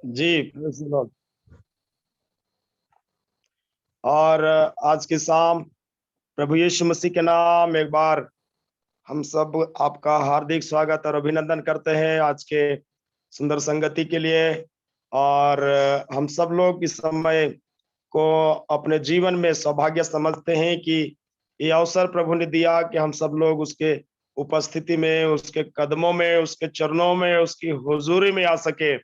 Ji praise the Lord। और आज की शाम प्रभु यीशु मसीह के नाम एक बार हम सब आपका हार्दिक स्वागत और अभिनंदन करते हैं आज के सुंदर संगति के लिए। और हम सब लोग इस समय को अपने जीवन में सौभाग्य समझते हैं कि ये अवसर प्रभु ने दिया कि हम सब लोग उसके उपस्थिति में, उसके कदमों में, उसके चरणों में, उसकी हुजूरी में आ सके।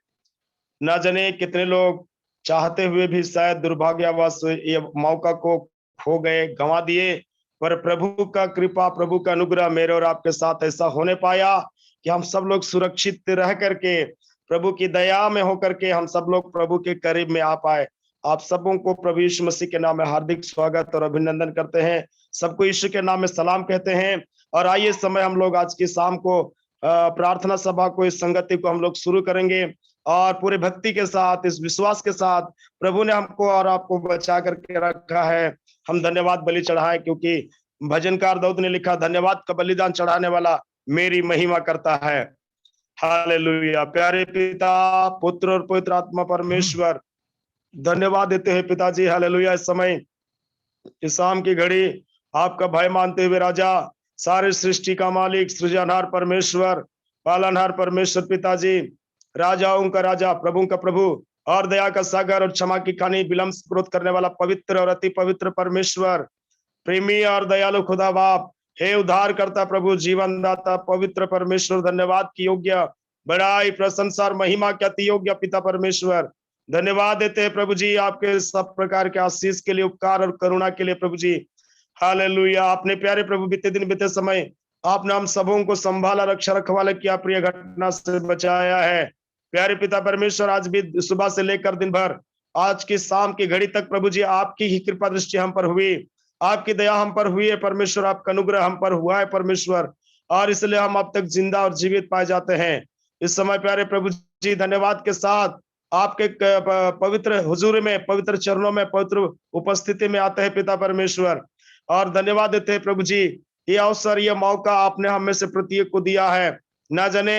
ना जाने कितने लोग चाहते हुए भी शायद दुर्भाग्यवश ये मौका को खो गए, गंवा दिए, पर प्रभु का कृपा, प्रभु का अनुग्रह मेरे और आपके साथ ऐसा होने पाया कि हम सब लोग सुरक्षित रह करके, प्रभु की दया में होकर के हम सब लोग प्रभु के करीब में आ पाए। आप सबों को प्रभु यीशु मसीह के नाम में हार्दिक स्वागत और अभिनंदन करते हैं। सबको यीशु के नाम में सलाम कहते हैं। और आइए समय हम लोग आज की शाम को प्रार्थना सभा को, इस संगति को हम लोग शुरू करेंगे और पूरे भक्ति के साथ, इस विश्वास के साथ प्रभु ने हमको और आपको बचा करके रखा है। हम धन्यवाद बलि चढ़ाएं, क्योंकि भजनकार दाऊद ने लिखा, धन्यवाद का बलिदान चढ़ाने वाला मेरी महिमा करता है। हालेलुया। प्यारे पिता, पुत्र और पवित्र आत्मा परमेश्वर, धन्यवाद देते हैं पिताजी। हालेलुया। इस समय, इस शाम की घड़ी आपका भय मानते हुए राजा, सारे सृष्टि का मालिक, सृजनहार परमेश्वर, पालनहार परमेश्वर पिताजी, राजाओं का राजा, प्रभु का प्रभु और दया का सागर और क्षमा की खानी, विलंब से क्रोध करने वाला पवित्र और अति पवित्र परमेश्वर, प्रेमी और दयालु खुदा बाप, हे उद्धार करता प्रभु, जीवन दाता पवित्र परमेश्वर, धन्यवाद की योग्य, बड़ाई, प्रशंसा और महिमा के अति योग्य पिता परमेश्वर, धन्यवाद देते हैं प्रभु जी आपके सब प्रकार के आशीष के लिए, उपकार और करुणा के लिए प्रभु जी। हालेलुया। आपने प्यारे प्रभु बीते दिन बीते समय आपने हम सबों को संभाला, रक्षा रखवाला किया, प्रिय घटना से बचाया है। प्यारे पिता परमेश्वर, आज भी सुबह से लेकर दिन भर, आज की शाम की घड़ी तक प्रभु जी आपकी ही कृपा दृष्टि हम पर हुई, आपकी दया हम पर हुई है परमेश्वर, आपका अनुग्रह हम पर हुआ है परमेश्वर, और इसलिए हम अब तक जिंदा और जीवित पाए जाते हैं। इस समय प्यारे प्रभु जी धन्यवाद के साथ आपके पवित्र हुजूर में, पवित्र चरणों में, पवित्र उपस्थिति में आते हैं पिता परमेश्वर, और धन्यवाद देते हैं प्रभु जी। ये अवसर, ये मौका आपने हम में से प्रत्येक को दिया है। ना जाने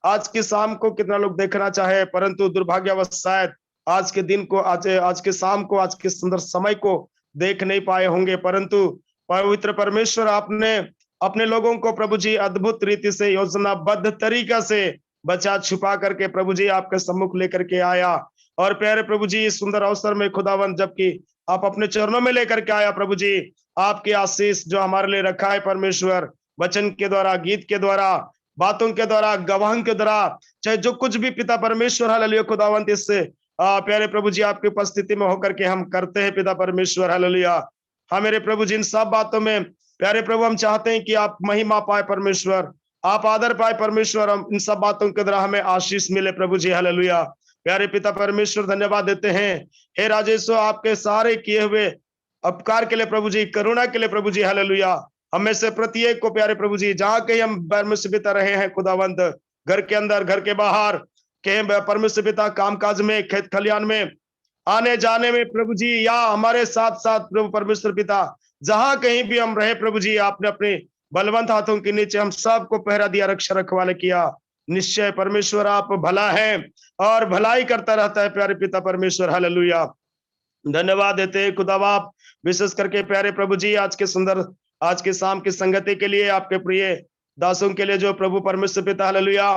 आज की शाम को कितना लोग देखना चाहे, परंतु दुर्भाग्यवश शायद आज के दिन को, आज के शाम को, आज के सुंदर समय को देख नहीं पाए होंगे, परंतु पवित्र परमेश्वर आपने अपने लोगों को प्रभु जी अद्भुत रीति से, योजनाबद्ध तरीका से बचा छुपा करके प्रभु जी आपके सम्मुख लेकर के आया। और प्यारे प्रभु जी, इस सुंदर अवसर में खुदावन, जबकि आप अपने चरणों में लेकर के आया प्रभु जी, आपकी आशीष जो हमारे लिए रखा है परमेश्वर, वचन के द्वारा, गीत के द्वारा, बातों के द्वारा, गवाह के द्वारा, चाहे जो कुछ भी पिता परमेश्वर हालेलुया खुदावंत, इससे प्यारे प्रभु जी आपकी उपस्थिति में होकर के हम करते हैं पिता परमेश्वर। हालेलुया। हाँ मेरे प्रभु जी, इन सब बातों में प्यारे प्रभु हम चाहते हैं कि आप महिमा पाए परमेश्वर, आप आदर पाए परमेश्वर, हम इन सब बातों के द्वारा हमें आशीष मिले प्रभु जी। हालेलुया। प्यारे पिता परमेश्वर धन्यवाद देते हैं, हे राजेश्वर, आपके सारे किए हुए उपकार के लिए प्रभु जी, करुणा के लिए प्रभु जी। हालेलुया। हमें से प्रत्येक को प्यारे प्रभु जी, जहाँ कहीं हम परमेश्वर पिता रहे हैं खुदावंत, घर के अंदर, घर के बाहर, कहीं परमेश्वर पिता कामकाज में, खेत खलियान में, आने जाने में प्रभु जी, या हमारे साथ साथ प्रभु परमेश्वर पिता, जहां कहीं भी हम रहे प्रभु जी, आपने अपने बलवंत हाथों के नीचे हम सबको पहरा दिया, रक्षा रखवाले किया। निश्चय परमेश्वर आप भला है और भलाई करता रहता है प्यारे पिता परमेश्वर। हालेलुया। धन्यवाद देते हैं खुदा बाप, विशेष करके प्यारे प्रभु जी आज के सुंदर, आज के शाम की संगति के लिए, आपके प्रिय दासों के लिए जो प्रभु परमेश्वर पिता, हालेलुया,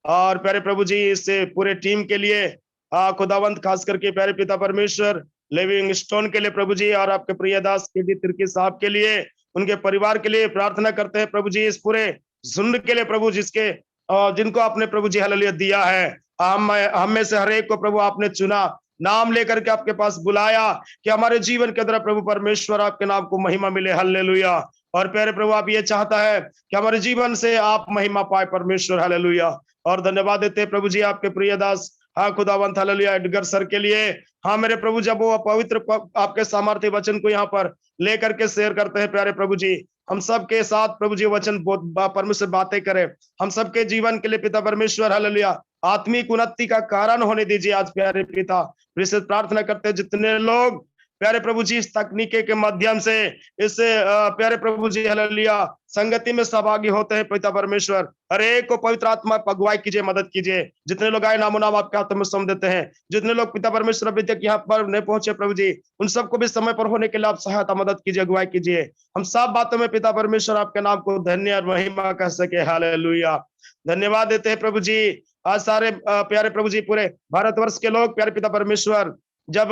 और प्यारे प्रभु जी इससे पूरे टीम के लिए खुदावंत, खास करके प्यारे पिता परमेश्वर लिविंग स्टोन के लिए प्रभु जी, और आपके प्रिय दास के तिर्की साहब के लिए, उनके परिवार के लिए प्रार्थना करते हैं प्रभु जी। इस पूरे झुंड के लिए प्रभु, जिसके जिनको आपने प्रभु जी हालेलुया दिया है, हम में से हर एक को प्रभु आपने चुना, नाम लेकर के आपके पास बुलाया कि हमारे जीवन के अंदर प्रभु परमेश्वर आपके नाम को महिमा मिले। हालेलुया। और प्यारे प्रभु, आप ये चाहता है कि हमारे जीवन से आप महिमा पाए परमेश्वर। हालेलुया। और धन्यवाद देते हैं प्रभु जी आपके प्रिय दास, हाँ खुदावंत, हालेलुया, एडगर सर के लिए। हाँ मेरे प्रभु, जब वो पवित्र आपके सामर्थ्य वचन को यहाँ पर लेकर के शेयर करते हैं प्यारे प्रभु जी, हम सबके साथ प्रभु जी वचन परमेश्वर बातें करें, हम सबके जीवन के लिए पिता परमेश्वर, हालेलुया, आत्मिक उन्नति का कारण होने दीजिए आज प्यारे पिता। विशेष प्रार्थना करते हैं जितने लोग प्यारे प्रभु जी इस तकनीके के माध्यम से इस प्यारे प्रभु जी हालेलुया संगति में सहभागी होते हैं पिता परमेश्वर, हर एक को पवित्र आत्मा अगुवाई कीजिए, मदद कीजिए। जितने लोग आए नामो नाम आपके हाथों में सौंप देते हैं। जितने लोग पिता परमेश्वर अभी तक यहाँ पर नहीं पहुंचे प्रभु जी, उन सबको भी समय पर होने के लिए आप सहायता मदद कीजिए, अगुवाई कीजिए। हम सब बातों में पिता परमेश्वर आपके नाम को धन्य और महिमा कह सके। हालेलुया, धन्यवाद देते हैं प्रभु जी। आज सारे प्यारे प्रभु जी पूरे भारतवर्ष के लोग प्यारे पिता परमेश्वर जब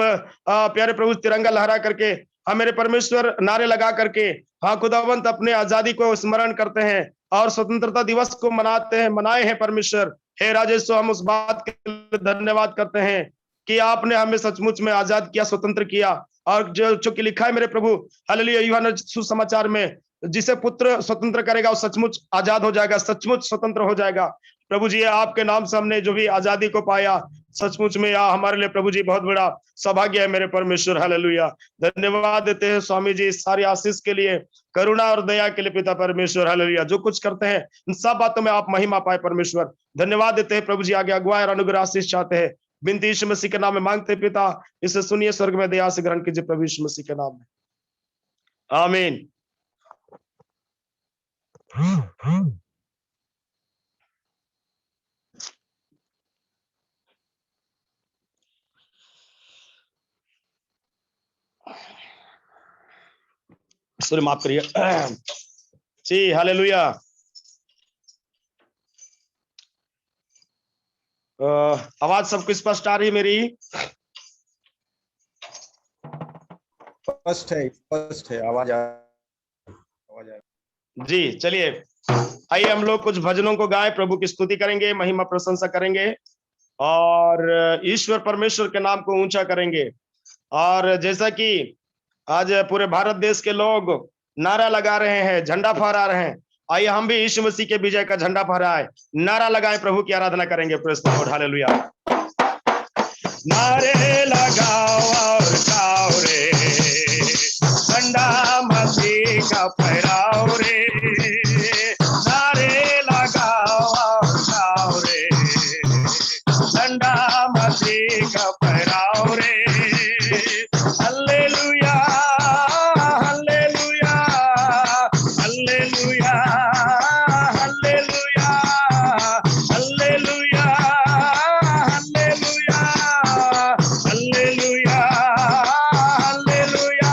प्यारे प्रभु तिरंगा लहरा करके, हाँ मेरे परमेश्वर नारे लगा करके, हाँ खुदावंत अपने आजादी को स्मरण करते हैं और स्वतंत्रता दिवस को मनाते हैं, मनाए हैं परमेश्वर। हे राजेश, हम उस बात के लिए धन्यवाद करते हैं कि आपने हमें सचमुच में आजाद किया, स्वतंत्र किया। और जो कि लिखा है मेरे प्रभु हालेलुया यूहन्ना सुसमाचार में, जिसे पुत्र स्वतंत्र करेगा वो सचमुच आजाद हो जाएगा, सचमुच स्वतंत्र हो जाएगा। प्रभु जी आपके नाम से हमने जो भी आजादी को पाया, सचमुच में यह हमारे लिए प्रभु जी बहुत बड़ा सौभाग्य है मेरे परमेश्वर। हालेलुया, धन्यवाद देते हैं स्वामी जी सारी आशीष के लिए, करुणा और दया के लिए पिता परमेश्वर। हालेलुया, जो कुछ करते हैं इन सब बातों में आप महिमा पाए परमेश्वर। धन्यवाद देते हैं प्रभु जी, आगे अगुवाई और अनुग्रह आशीष चाहते हैं, बिनती यीशु मसीह के नाम में मांगते पिता, इसे सुनिए, स्वर्ग में दया से ग्रहण कीजिए प्रभु यीशु मसीह के नाम में, आमीन। सॉरी, माफ करिए जी। हालेलुया, आवाज सबको स्पष्ट आ रही है मेरी? स्पष्ट है, आवाज आ जी। चलिए आइए हम लोग कुछ भजनों को गाएं, प्रभु की स्तुति करेंगे, महिमा प्रशंसा करेंगे और ईश्वर परमेश्वर के नाम को ऊंचा करेंगे। और जैसा कि आज पूरे भारत देश के लोग नारा लगा रहे हैं, झंडा फहरा रहे हैं, आइए हम भी यीशु मसीह के विजय का झंडा फहराएं, नारा लगाएं, प्रभु की आराधना करेंगे। Praise the Lord, hallelujah. नारे लगाओ और गाओ रे, झंडा मसीह का फहराओ रे, नारे लगाओ और गाओ रे, झंडा मसीह का फहराओ रे। Hallelujah hallelujah hallelujah hallelujah hallelujah hallelujah hallelujah,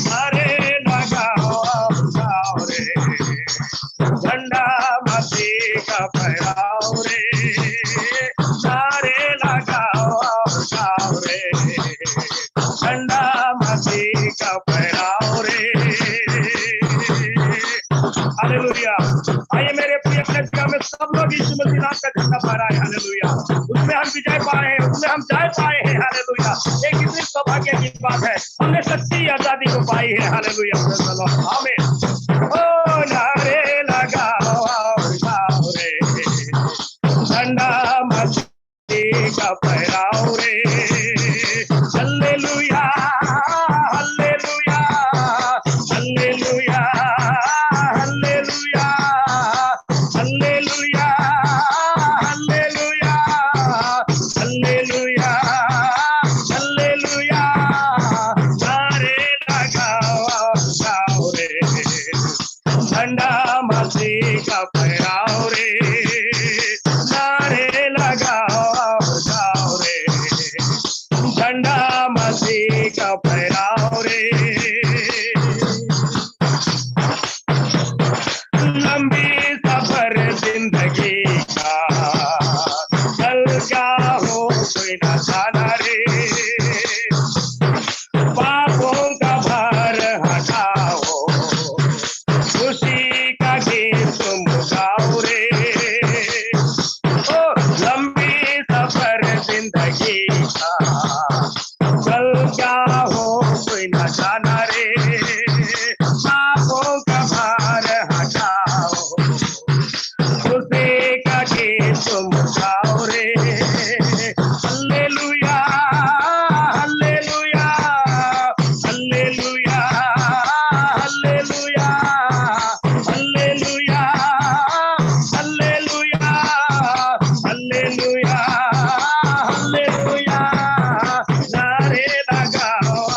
नारे लगाओ गाओ रे, झंडा मसीह का फहराओ रे, नारे लगाओ गाओ रे, झंडा मसीह का फहराओ रे। हालेलुया, आइए मेरे प्रिय कलिसिया में सब लोग यीशु मसीह नाम का झंडा फहराए। हालेलुया, उसमें हम विजय पाए हैं, उसमें हम जय पाए हैं। हालेलुया, एक कितनी सौभाग्य की बात है, हमने सच्ची आजादी को पाई है। हालेलुया, आमीन। ओ नारे लगाओ और गाओ रे, झंडा मसीह का फहराओ रे। Hallelujah hallelujah hallelujah hallelujah hallelujah hallelujah hallelujah hallelujah, नारे लगाओ गाओ रे, झंडा मसीह का फहराओ रे, नारे लगाओ गाओ रे, झंडा मसीह का फहराओ रे। लंबी सफर जिंदगी का, चल क्या हो कोई न जाना रे, पापों का भार हटाओ, खुशी का गीत तुम गाओ रे। ओ लंबी सफर जिंदगी का, चल क्या हो कोई न जाना रे, पापों का भार हटाओ, खुशी का गीत तुम गाओ रे। Hallelujah hallelujah hallelujah hallelujah hallelujah hallelujah hallelujah hallelujah, नारे लगाओ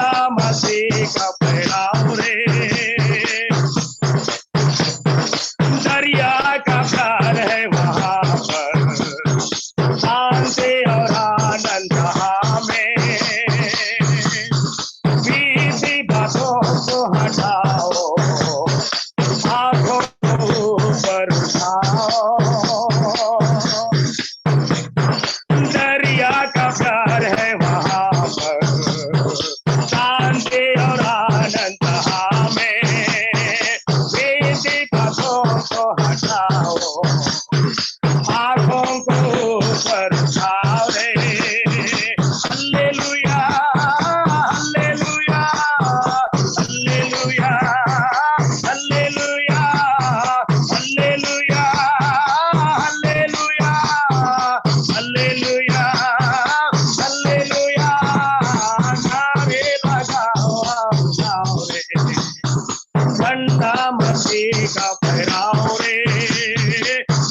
झंडा मसीह का फहराओ रे, दरिया का प्यार है वहां पर, शांति और आनंद हमें, बीती बातों को हटाओ, आंखों को ऊपर उठाओ, दरिया का प्यार है वहां पर, शांति और आनंद हमें, बीती बातों को हटाओ, आंखों को ऊपर उठाओ रे, hallelujah hallelujah hallelujah hallelujah hallelujah hallelujah hallelujah hallelujah, नारे लगाओ रे, झंडा मसीह का फहराओ रे,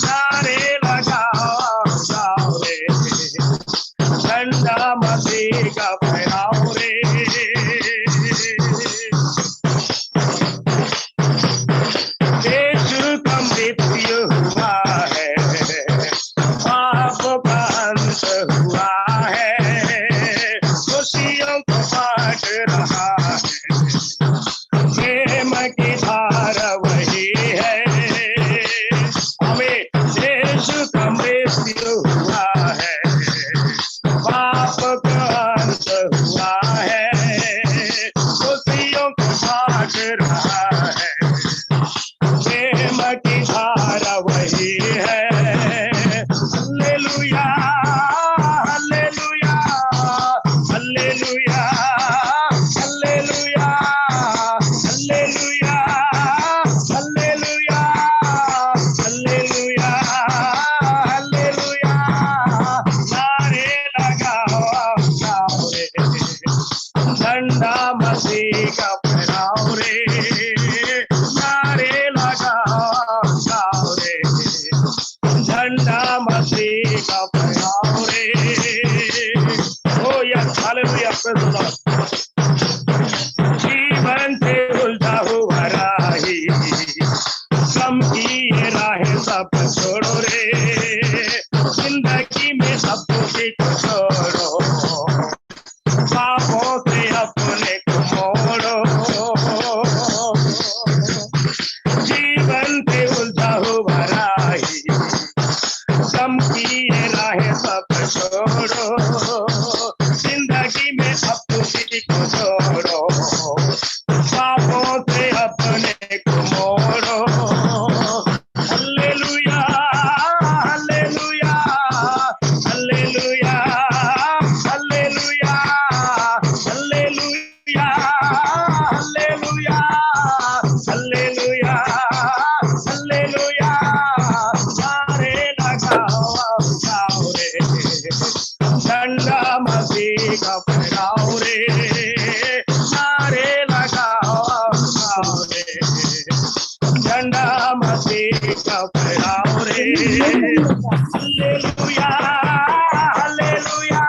नारे लगाओ रे, झंडा मसीह का फहराओ रे, यीशु का मृत्यु हुआ है, पाप का अंत हुआ है, खुशियों को बांट रहा है, प्रेम की धारा वही है, हमें यीशु का मृत्यु हुआ है, पाप का अंत हुआ है, खुशियों को बांट रहा है, प्रेम की धारा वही है, hallelujah hallelujah hallelujah hallelujah hallelujah hallelujah hallelujah hallelujah, नारे लगाओ रे, झंडा मसीह का फहराओ रे, नारे लगाओ रे, झंडा मसीह का फहराओ रे, ओ yes hallelujah praise the Lord. जीवन से उलझा हुआ राही, गम की ये राहें सब छोड़ो रे, जिंदगी में सब कुछ को छोड़ो, पापों से अपने को मोड़ो, जीवन से उलझा हुआ राही, गम की ये राहें सब छोड़ो, जिंदगी में सब कुछ को छोड़ो, पापों से अपने को मोड़ो, hallelujah hallelujah hallelujah hallelujah hallelujah hallelujah hallelujah hallelujah, नारे लगाओ रे, झंडा मसीह का फहराओ रे, नारे लगाओ रे, झंडा मसीह का फहराओ रे, hallelujah hallelujah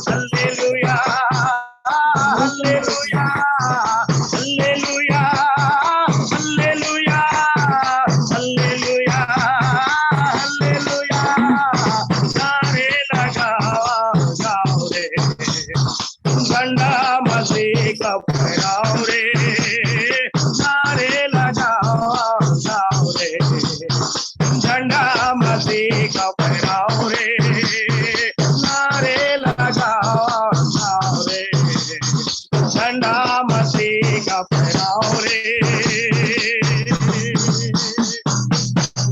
hallelujah hallelujah hallelujah hallelujah hallelujah hallelujah, नारे लगाओ रे, झंडा मसीह का फहराओ रे, नारे लगाओ रे, झंडा मसीह का फहराओ रे, नारे लगाओ रे, झंडा मसीह का फहराओ रे,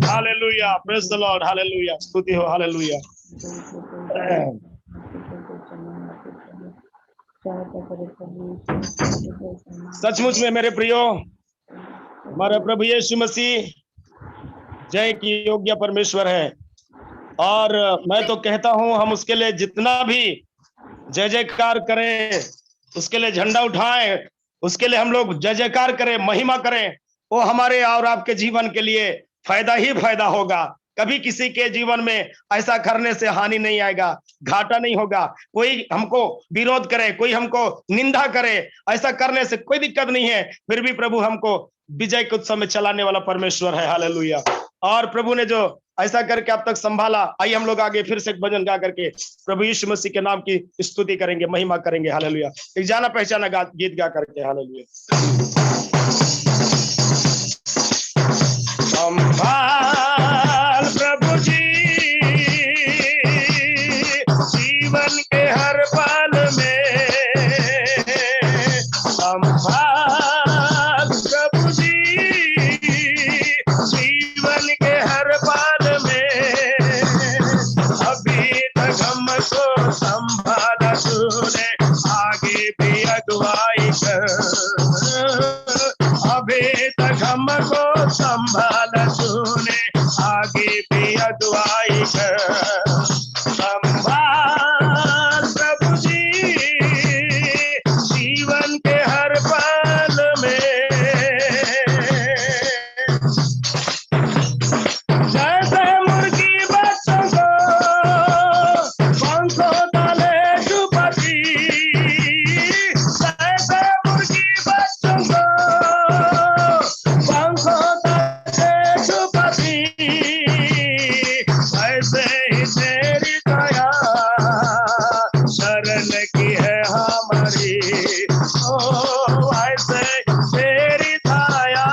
hallelujah praise the Lord hallelujah, स्तुति हो हालेलुया। सचमुच में मेरे प्रियो, हमारे प्रभु यीशु मसीह जय की योग्य परमेश्वर है, और मैं तो कहता हूं हम उसके लिए जितना भी जय जयकार करें, उसके लिए झंडा उठाएं, उसके लिए हम लोग जय जयकार करें, महिमा करें, वो हमारे और आपके जीवन के लिए फायदा ही फायदा होगा। कभी किसी के जीवन में ऐसा करने से हानि नहीं आएगा, घाटा नहीं होगा। कोई हमको विरोध करे, कोई हमको निंदा करे, ऐसा करने से कोई दिक्कत नहीं है। फिर भी प्रभु हमको विजय के उत्सव में चलाने वाला परमेश्वर है। हालेलुया। और प्रभु ने जो ऐसा करके अब तक संभाला, आइए हम लोग आगे फिर से एक भजन गा करके प्रभु यीशु मसीह के नाम की स्तुति करेंगे, महिमा करेंगे। हालेलुया। एक जाना पहचाना गीत गा करके। हालेलुया। संभाल प्रभु जी जीवन के हर पल में, संभाल प्रभु जी जीवन के हर पल में। अभी तक हमको संभाला तूने, आगे भी अगुवाई कर। अभी तक हमको संभाला तूने, आगे भी अगुवाई कर। संभाल प्रभु जी जीवन के हर पल में। जैसे मुर्गी बच्चों को पंखों तले छुपाती, जैसे मुर्गी बच्चों को पंखों तले छुपाती, वैसे ही तेरी दया शरण की है हमारी। ओ वैसे तेरी दया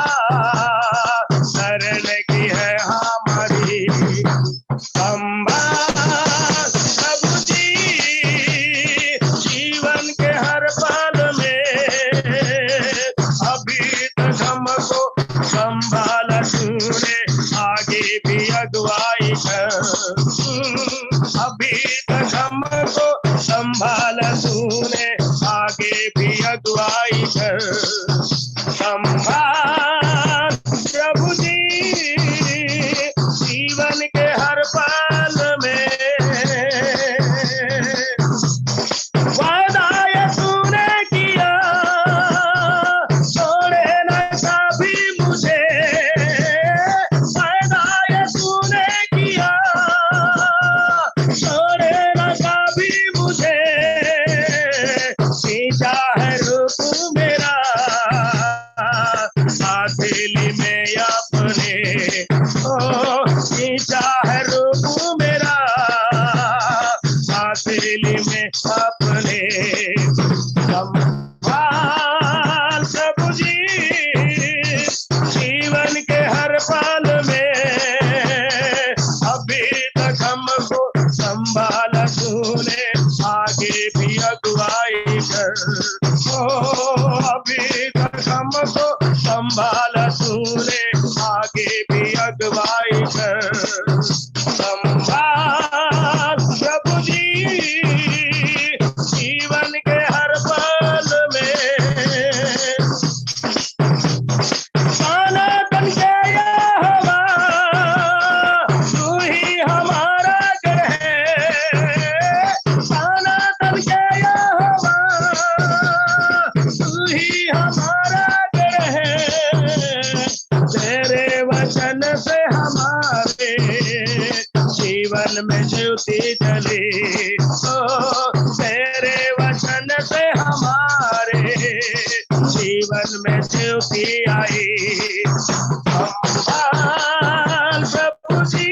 शरण की है हमारी। संभाल प्रभु जी जीवन के हर पल में। अभी तक हमको संभाला तूने, आगे भी अगुवाई कर। अभी तक हमको संभाला तूने, आगे भी अगुवाई कर। संभाल प्रभु जी जीवन के हर पल में। वादा ये तूने किया छोड़े न कभी मुझे, वादा ये तूने किया छोड़े न कभी मुझे। सींचा है रूप मेरा हथेली में अपने, ओ सींचा है रूप मेरा हथेली में अपने। संभाल प्रभु जी जीवन के हर पल में। अभी तक हमको संभाला तूने, आगे भी अगुवाई कर। ओ अभी तक हमको संभाला तूने, आगे भी अगुवाई कर। संभाल प्रभु जी जीवन के हर पल में। सनातन के यहोवा तू ही हमारा घर है। सनातन के यहोवा तू ही हमारा घर है। तेरे वचन से हमारे जीवन में ज्योति जली। ओ तेरे वचन से हमारे जीवन में ज्योति आई। संभाल प्रभु जी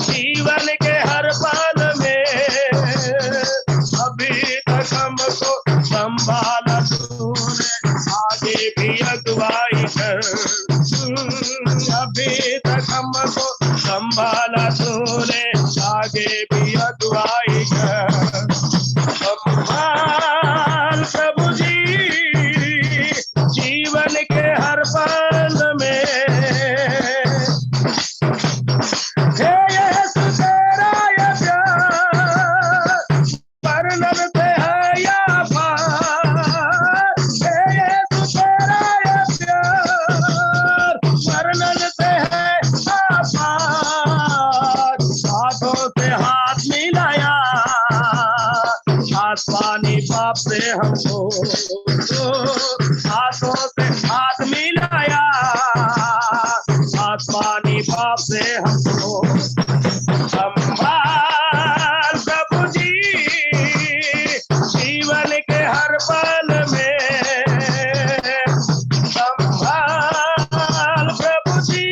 जीवन के हर पल में। अभी तक हमको संभाला तूने, आगे भी अगुवाई कर। अभी तक हमको संभाला तूने, आगे भी अगुवाई कर। संभाल प्रभु जी जीवन के हर पल में। हे यीशु तेरा ये प्यार वर्णन से है या पार। हे यीशु तेरा ये प्यार वर्णन से है या पार। हाथों से हाथ मिलाया, हाथ पानी पाप से हमको, हाथों से हाथ मिलाया, हाथ पानी पाप से हमको संभाल प्रभु जी, जीवन के हर पल में संभाल प्रभु जी,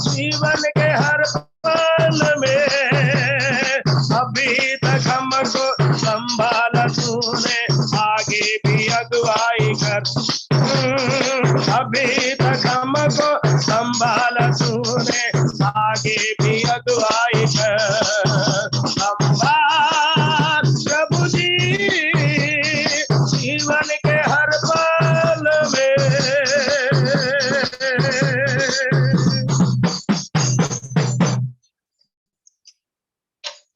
जीवन के हर पल में। अभी तक हमको संभाला तूने, आगे भी अगुवाई कर। अभी तक हमको संभाला तूने, आगे भी अगुवाई कर। संभाल प्रभु जी, जीवन के हर पल में।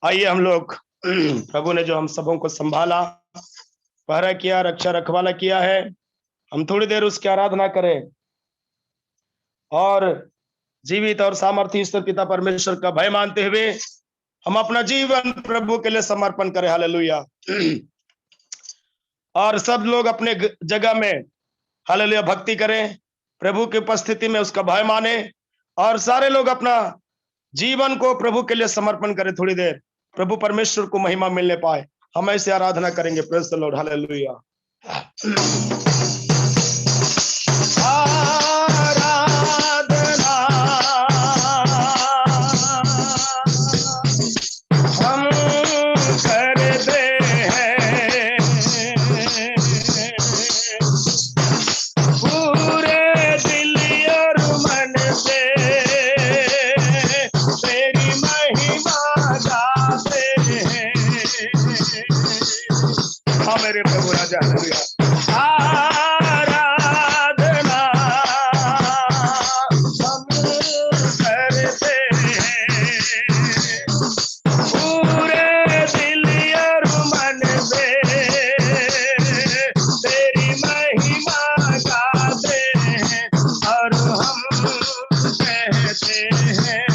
आइए हम लोग, प्रभु ने जो हम सबों को संभाला, पहरा किया, रक्षा रखवाला किया है, हम थोड़ी देर उसकी आराधना करें और जीवित और सामर्थ्य ईश्वर पिता परमेश्वर का भय मानते हुए हम अपना जीवन प्रभु के लिए समर्पण करें। हालेलुया। और सब लोग अपने जगह में हालेलुया भक्ति करें, प्रभु की उपस्थिति में उसका भय माने और सारे लोग अपना जीवन को प्रभु के लिए समर्पण करें। थोड़ी देर प्रभु परमेश्वर को महिमा मिलने पाए, हम ऐसे आराधना करेंगे। Praise the Lord. हालेलुया। आराधना हम करते हैं पूरे दिल और मन से, तेरी महिमा गाते हैं। हाँ मेरे प्रभु राजा। हालेलुया। आराधना हम करते हैं पूरे दिल और मन से, तेरी महिमा गाते हैं और हम कहते हैं,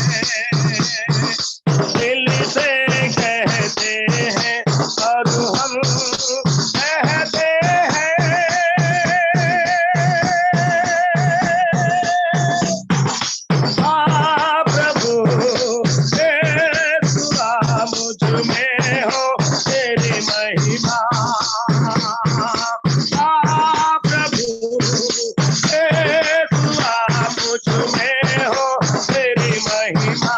दिल से कहते हैं और हम कहते हैं। हाँ प्रभु यीशुआ मुझ में हो तेरी महिमा। हाँ प्रभु यीशुआ मुझ में हो तेरी महिमा,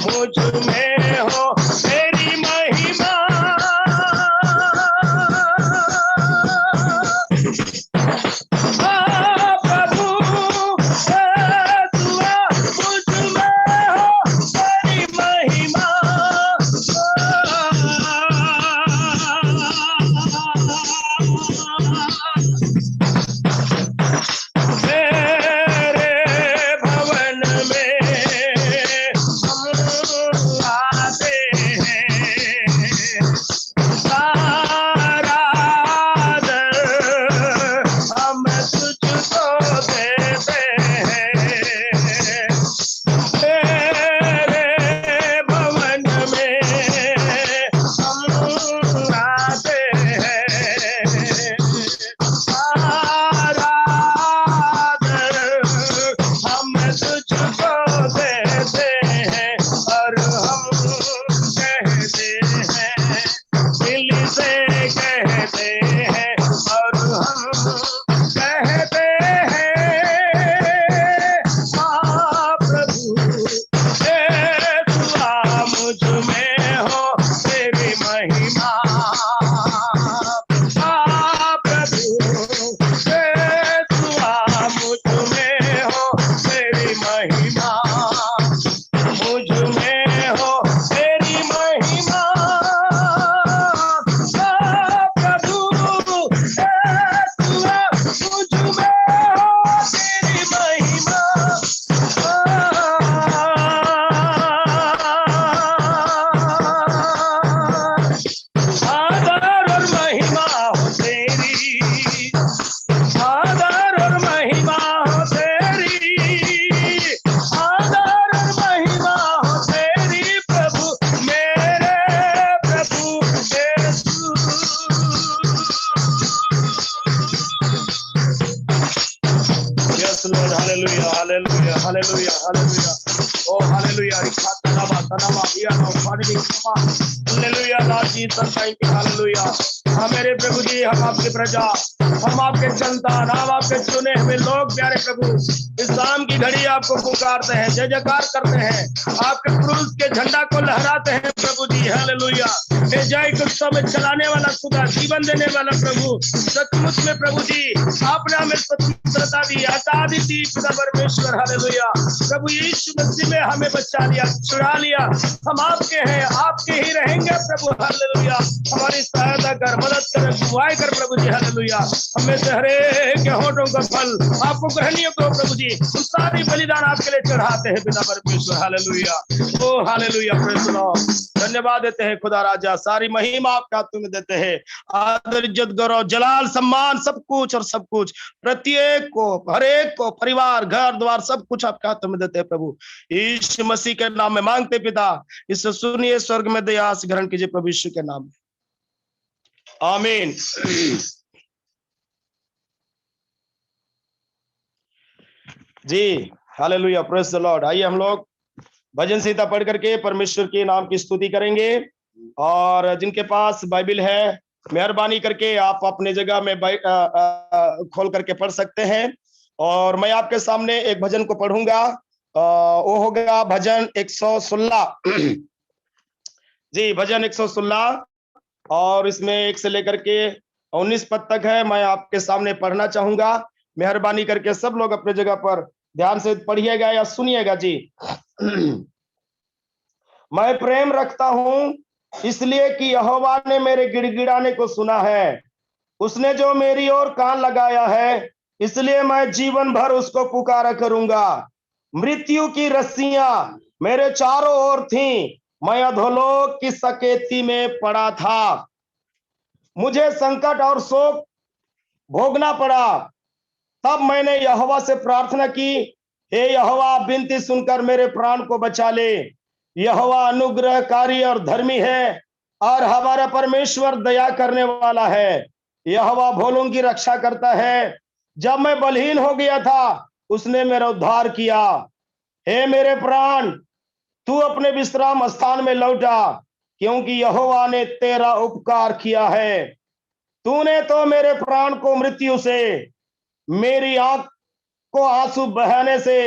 मुझ में हो तेरी महिमा। हाँ प्रभु यीशुआ मुझ में हो तेरी महिमा। तेरे भवन में हम आते हैं, सारा आदर हम तुझको देते हैं। तेरे भवन में हम आते हैं, सारा आदर हम तुझको देते हैं और हम कहते हैं, दिल से कहते हैं और हम कहते हैं। हाँ प्रभु यीशुआ मुझ में हो तेरी महिमा। हाँ प्रभु यीशुआ मुझ में हो तेरी महिमा, मुझ में हो तेरी महिमा। हाँ प्रभु यीशुआ मुझ में हो तेरी महिमा। आदर हालेलुया हालेलुया ओ हालेलुया रिखा तनावा तनावा हिया नो फाड़ी समा hallelujah Lord Jesus thank you hallelujah. हाँ मेरे प्रभु जी, हम आपकी प्रजा, हम आपके संतान, हम आपके चुने हुए लोग प्यारे प्रभु, इस शाम की घड़ी आपको पुकारते हैं, जय जयकार करते हैं, आपके क्रूस के झंडा को लहराते हैं प्रभु जी हालेलुया। हे जय उत्सव में चलाने वाला खुदा, जीवन देने वाला प्रभु, सचमुच में प्रभु जी आपने हमें स्वतंत्रता दी, आजादी दी खुदा परमेश्वर हालेलुया। प्रभु यीशु मसीह में हमें बचा लिया, छुड़ा लिया, हम आपके हैं, आपके ही रहेंगे प्रभु हालेलुया। हमारी सहायता कर, मदद कर, अगुवाई कर प्रभु जी हालेलुया। हमें से हरेक के होठों का फल आपको ग्रहणीय करो प्रभु जी, हम सारी बलिदान आपके लिए चढ़ाते हैं पिता परमेश्वर hallelujah. O hallelujah praise the Lord. धन्यवाद देते हैं खुदा राजा, सारी महिमा आपका तुम्हें देते हैं, आदर इज्जत गौरव जलाल सम्मान सब कुछ और सब कुछ प्रत्येक को, हरेक को, परिवार घर द्वार सब कुछ आपका तुम्हें देते हैं प्रभु यीशु मसीह के नाम में मांगते पिता, इसे सुनिए, स्वर्ग में दया से ग्रहण कीजिए प्रभु यीशु के नाम में, आमीन। जी हालेलुया प्रेज़ द लॉर्ड। आइए हम लोग भजन संहिता पढ़ करके परमेश्वर के नाम की स्तुति करेंगे, और जिनके पास बाइबल है मेहरबानी करके आप अपने जगह में खोल करके पढ़ सकते हैं। और मैं आपके सामने एक भजन को पढ़ूंगा, वो होगा भजन 116। जी भजन 116, और इसमें 1 से लेकर के 19 पद तक है। मैं आपके सामने पढ़ना चाहूंगा, मेहरबानी करके सब लोग अपने जगह पर ध्यान से पढ़िएगा या सुनिएगा जी। मैं प्रेम रखता हूं इसलिए कि यहोवा ने मेरे गिड़गिड़ाने को सुना है, उसने जो मेरी ओर कान लगाया है, इसलिए मैं जीवन भर उसको पुकारा करूंगा। मृत्यु की रस्सियां मेरे चारों ओर थीं, मैं अधोलोक की सकेती में पड़ा था, मुझे संकट और शोक भोगना पड़ा। तब मैंने यहोवा से प्रार्थना की, हे यहोवा विनती सुनकर मेरे प्राण को बचा ले। यहोवा अनुग्रहकारी और धर्मी है, और हमारा परमेश्वर दया करने वाला है। यहोवा भोलों की रक्षा करता है, जब मैं बलहीन हो गया था उसने मेरा उद्धार किया। हे मेरे प्राण, तू अपने विश्राम स्थान में लौटा, क्योंकि यहोवा ने तेरा उपकार किया है। तूने तो मेरे प्राण को मृत्यु से, मेरी आंख को आंसू बहाने से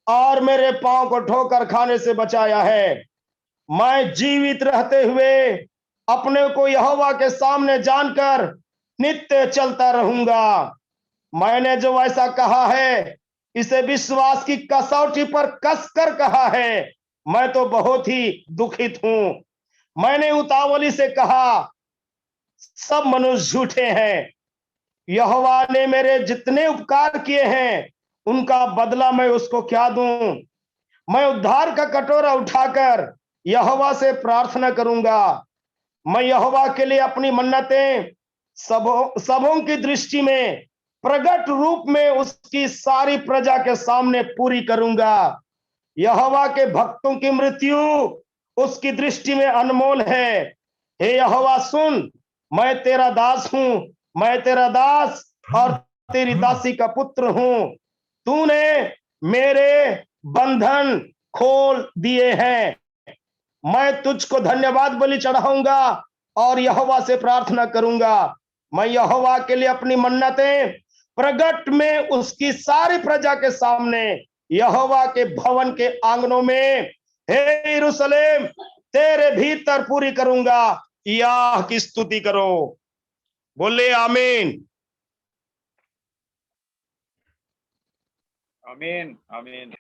और मेरे पांव को ठोकर खाने से बचाया है। मैं जीवित रहते हुए अपने को यहोवा के सामने जानकर नित्य चलता रहूंगा। मैंने जो ऐसा कहा है, इसे विश्वास की कसौटी पर कसकर कहा है। मैं तो बहुत ही दुखित हूं। मैंने उतावली से कहा, सब मनुष्य झूठे हैं। यहोवा ने मेरे जितने उपकार किए हैं, उनका बदला मैं उसको क्या दूं। मैं उद्धार का कटोरा उठाकर यहोवा से प्रार्थना करूंगा। मैं यहोवा के लिए अपनी मन्नतें सबों की दृष्टि में प्रकट रूप में उसकी सारी प्रजा के सामने पूरी करूंगा। यहोवा के भक्तों की मृत्यु उसकी दृष्टि में अनमोल है। हे यहोवा सुन, मैं तेरा दास हूं, मैं तेरा दास और तेरी दासी का पुत्र हूं। तूने मेरे बंधन खोल दिए हैं। मैं तुझको धन्यवाद बलि चढ़ाऊंगा और यहोवा से प्रार्थना करूंगा। मैं यहोवा के लिए अपनी मन्नतें प्रगट में उसकी सारी प्रजा के सामने यहोवा के भवन के आंगनों में, हे यरूशलेम, तेरे भीतर पूरी करूंगा। याह की स्तुति करो, बोले आमीन। आमीन आमीन।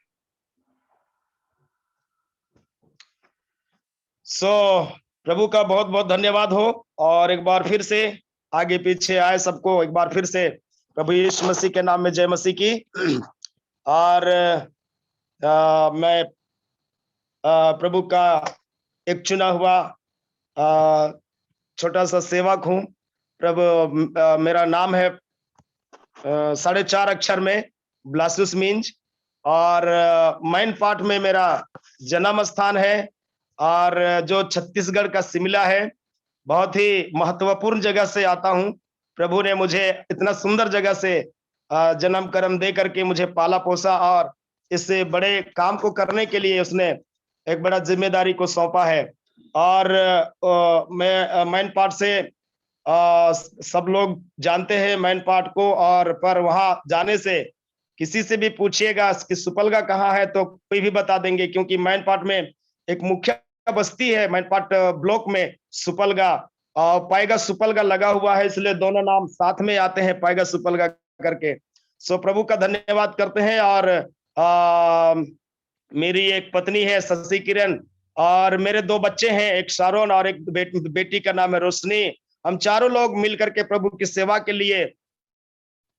प्रभु का बहुत बहुत धन्यवाद हो, और एक बार फिर से आगे पीछे आए सबको एक बार फिर से प्रभु यीशु मसीह के नाम में जय मसीह की। और मैं प्रभु का एक चुना हुआ छोटा सा सेवक हूँ। प्रभु मेरा नाम है 4.5 अक्षर में ब्लासुस मींज, और मैन पार्ट में मेरा जन्म स्थान है, और जो छत्तीसगढ़ का शिमला है। बहुत ही महत्वपूर्ण जगह से आता हूँ। प्रभु ने मुझे इतना सुंदर जगह से जन्म कर्म दे करके मुझे पाला पोसा, और इस बड़े काम को करने के लिए उसने एक बड़ा जिम्मेदारी को सौंपा है। और मैं मैन पार्ट से सब लोग जानते हैं मैन पार्ट को, और पर वहां जाने से किसी से भी पूछिएगा कि सुपलगा कहाँ है तो कोई भी बता देंगे, क्योंकि मैन पार्ट में एक मुख्य बस्ती है मैन पार्ट ब्लॉक में, सुपलगा और पाएगा सुपलगा लगा हुआ है, इसलिए दोनों नाम साथ में आते हैं, पाएगा सुपलगा करके। सो प्रभु का धन्यवाद करते हैं। और मेरी एक पत्नी है शशि किरण, और मेरे दो बच्चे हैं, एक शारोन और एक बेटी का नाम है रोशनी। हम चारों लोग मिलकर के प्रभु की सेवा के लिए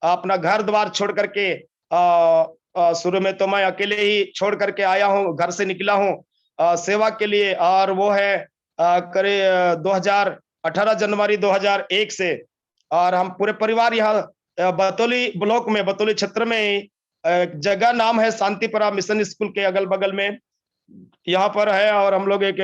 अपना घर द्वार छोड़ करके, शुरू में तो मैं अकेले ही छोड़ करके आया हूँ, घर से निकला हूँ सेवा के लिए, और वो है करीब 2018 जनवरी 2001 से। और हम पूरे परिवार यहाँ बतौली ब्लॉक में, बतौली क्षेत्र में एक जगह नाम है शांतिपुरा मिशन स्कूल के अगल बगल में यहाँ पर है। और हम लोग एक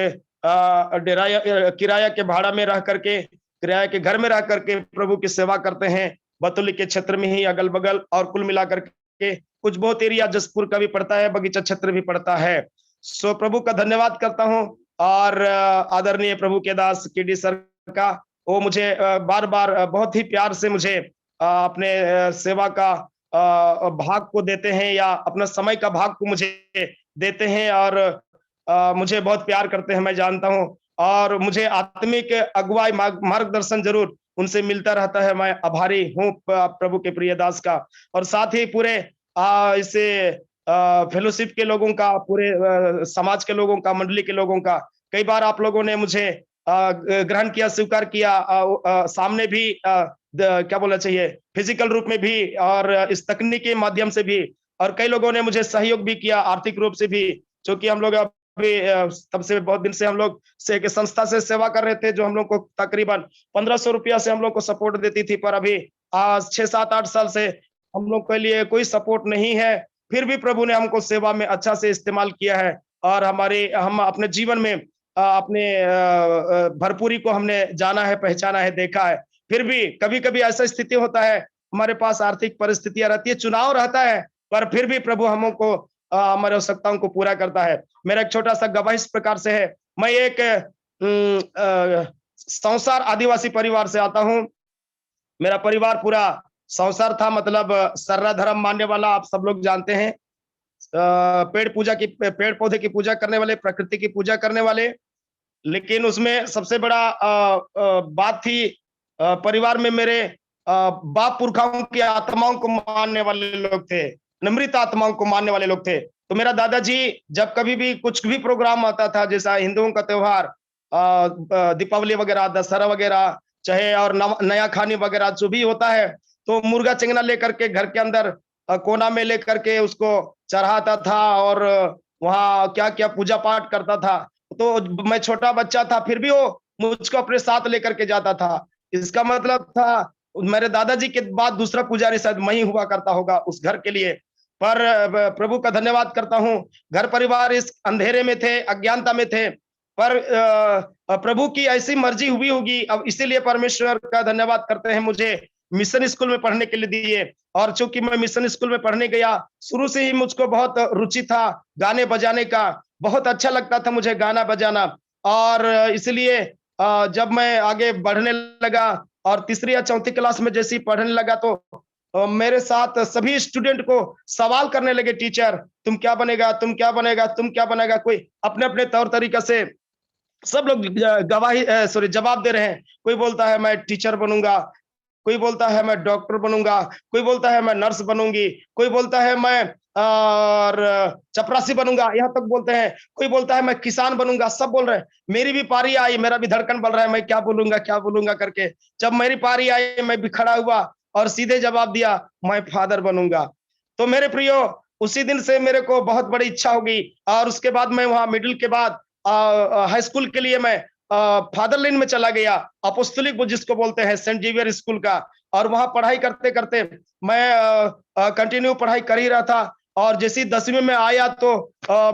डेरा किराया के भाड़ा में रह करके, किराया के घर में रह करके प्रभु की सेवा करते हैं, बतौली के क्षेत्र में ही अगल बगल। और कुल मिलाकर के कुछ बहुत एरिया जसपुर का भी पड़ता है, बगीचा क्षेत्र भी पड़ता है। सो प्रभु का धन्यवाद करता हूँ। और आदरणीय प्रभु के दास केडी सर का, वो मुझे बार बार बहुत ही प्यार से मुझे अपने सेवा का भाग को देते हैं, या अपना समय का भाग को मुझे देते हैं, और मुझे बहुत प्यार करते हैं, मैं जानता हूँ। और मुझे आत्मिक अगुवाई मार्गदर्शन जरूर उनसे मिलता रहता है। मैं आभारी हूँ प्रभु के प्रिय दास का। और साथ ही पूरे इसे फेलोशिप के लोगों का, पूरे समाज के लोगों का, मंडली के लोगों का, कई बार आप लोगों ने मुझे ग्रहण किया, स्वीकार किया, सामने भी क्या बोलना चाहिए, फिजिकल रूप में भी और इस तकनीकी माध्यम से भी। और कई लोगों ने मुझे सहयोग भी किया आर्थिक रूप से भी, क्योंकि हम लोग अभी तब से बहुत दिन से हम लोग से एक संस्था से सेवा कर रहे थे, जो हम लोग को तकरीबन 1500 रुपया से हम लोग को सपोर्ट देती थी। पर अभी आज 6-7-8 साल से हम लोग के लिए कोई सपोर्ट नहीं है। फिर भी प्रभु ने हमको सेवा में अच्छा से इस्तेमाल किया है, और हम अपने जीवन में अपने भरपूरी को हमने जाना है, पहचाना है, देखा है। फिर भी कभी कभी ऐसा स्थिति होता है, हमारे पास आर्थिक परिस्थितियां रहती है, चुनाव रहता है, पर फिर भी प्रभु हमको हमारे आवश्यकताओं को पूरा करता है। मेरा एक छोटा सा गवाह इस प्रकार से है। मैं एक संसार आदिवासी परिवार से आता हूँ। मेरा परिवार पूरा संसार था, मतलब सर्रा धर्म मानने वाला, आप सब लोग जानते हैं, पेड़ पौधे की पूजा करने वाले, प्रकृति की पूजा करने वाले। लेकिन उसमें सबसे बड़ा बात थी, परिवार में मेरे बाप पुरखाओं की आत्माओं को मानने वाले लोग थे, नम्रित आत्माओं को मानने वाले लोग थे। तो मेरा दादाजी जब कभी भी कुछ भी प्रोग्राम आता था, जैसा हिंदुओं का त्योहार, दीपावली वगैरह, दशहरा वगैरह, चाहे और नया खानी वगैरह जो भी होता है, तो मुर्गा चिंगना लेकर के घर के अंदर कोना में लेकर के उसको चढ़ाता था, और वहाँ क्या क्या पूजा पाठ करता था। तो मैं छोटा बच्चा था, फिर भी वो मुझको अपने साथ लेकर के जाता था। इसका मतलब था मेरे दादाजी के बाद दूसरा पुजारी शायद मैं ही हुआ करता होगा उस घर के लिए। पर प्रभु का धन्यवाद करता हूँ, घर परिवार इस अंधेरे में थे, अज्ञानता में थे, पर प्रभु की ऐसी मर्जी हुई होगी। अब इसीलिए परमेश्वर का धन्यवाद करते हैं, मुझे मिशन स्कूल में पढ़ने के लिए दिए। और चूंकि मैं मिशन स्कूल में पढ़ने गया, शुरू से ही मुझको बहुत रुचि था गाने बजाने का, बहुत अच्छा लगता था मुझे गाना बजाना। और इसलिए जब मैं आगे बढ़ने लगा और तीसरी या चौथी क्लास में जैसे ही पढ़ने लगा, तो मेरे साथ सभी स्टूडेंट को सवाल करने लगे, टीचर तुम क्या बनेगा, तुम क्या बनेगा, तुम क्या बनेगा। कोई अपने अपने तौर तरीके से सब लोग जवाब दे रहे हैं। कोई बोलता है मैं टीचर बनूंगा, कोई बोलता है मैं डॉक्टर बनूंगा, कोई बोलता है मैं नर्स बनूंगी, कोई बोलता है मैं और चपरासी बनूंगा, यहाँ तक बोलते हैं। कोई बोलता है मैं किसान बनूंगा, सब बोल रहे हैं। मेरी भी पारी आई, मेरा भी धड़कन बढ़ रहा है, मैं क्या बोलूंगा करके। जब मेरी पारी आई, मैं भी खड़ा हुआ और सीधे जवाब दिया, मैं फादर बनूंगा। तो मेरे प्रियो, उसी दिन से मेरे को बहुत बड़ी इच्छा होगी। और उसके बाद मैं वहां मिडिल के बाद हाई स्कूल के लिए मैं फादरलैंड में चला गया, अपोस्तलिक जिसको बोलते हैं, सेंट जेवियर स्कूल का। और वहां पढ़ाई करते करते मैं कंटिन्यू पढ़ाई कर ही रहा था। और जैसे 10वीं में आया तो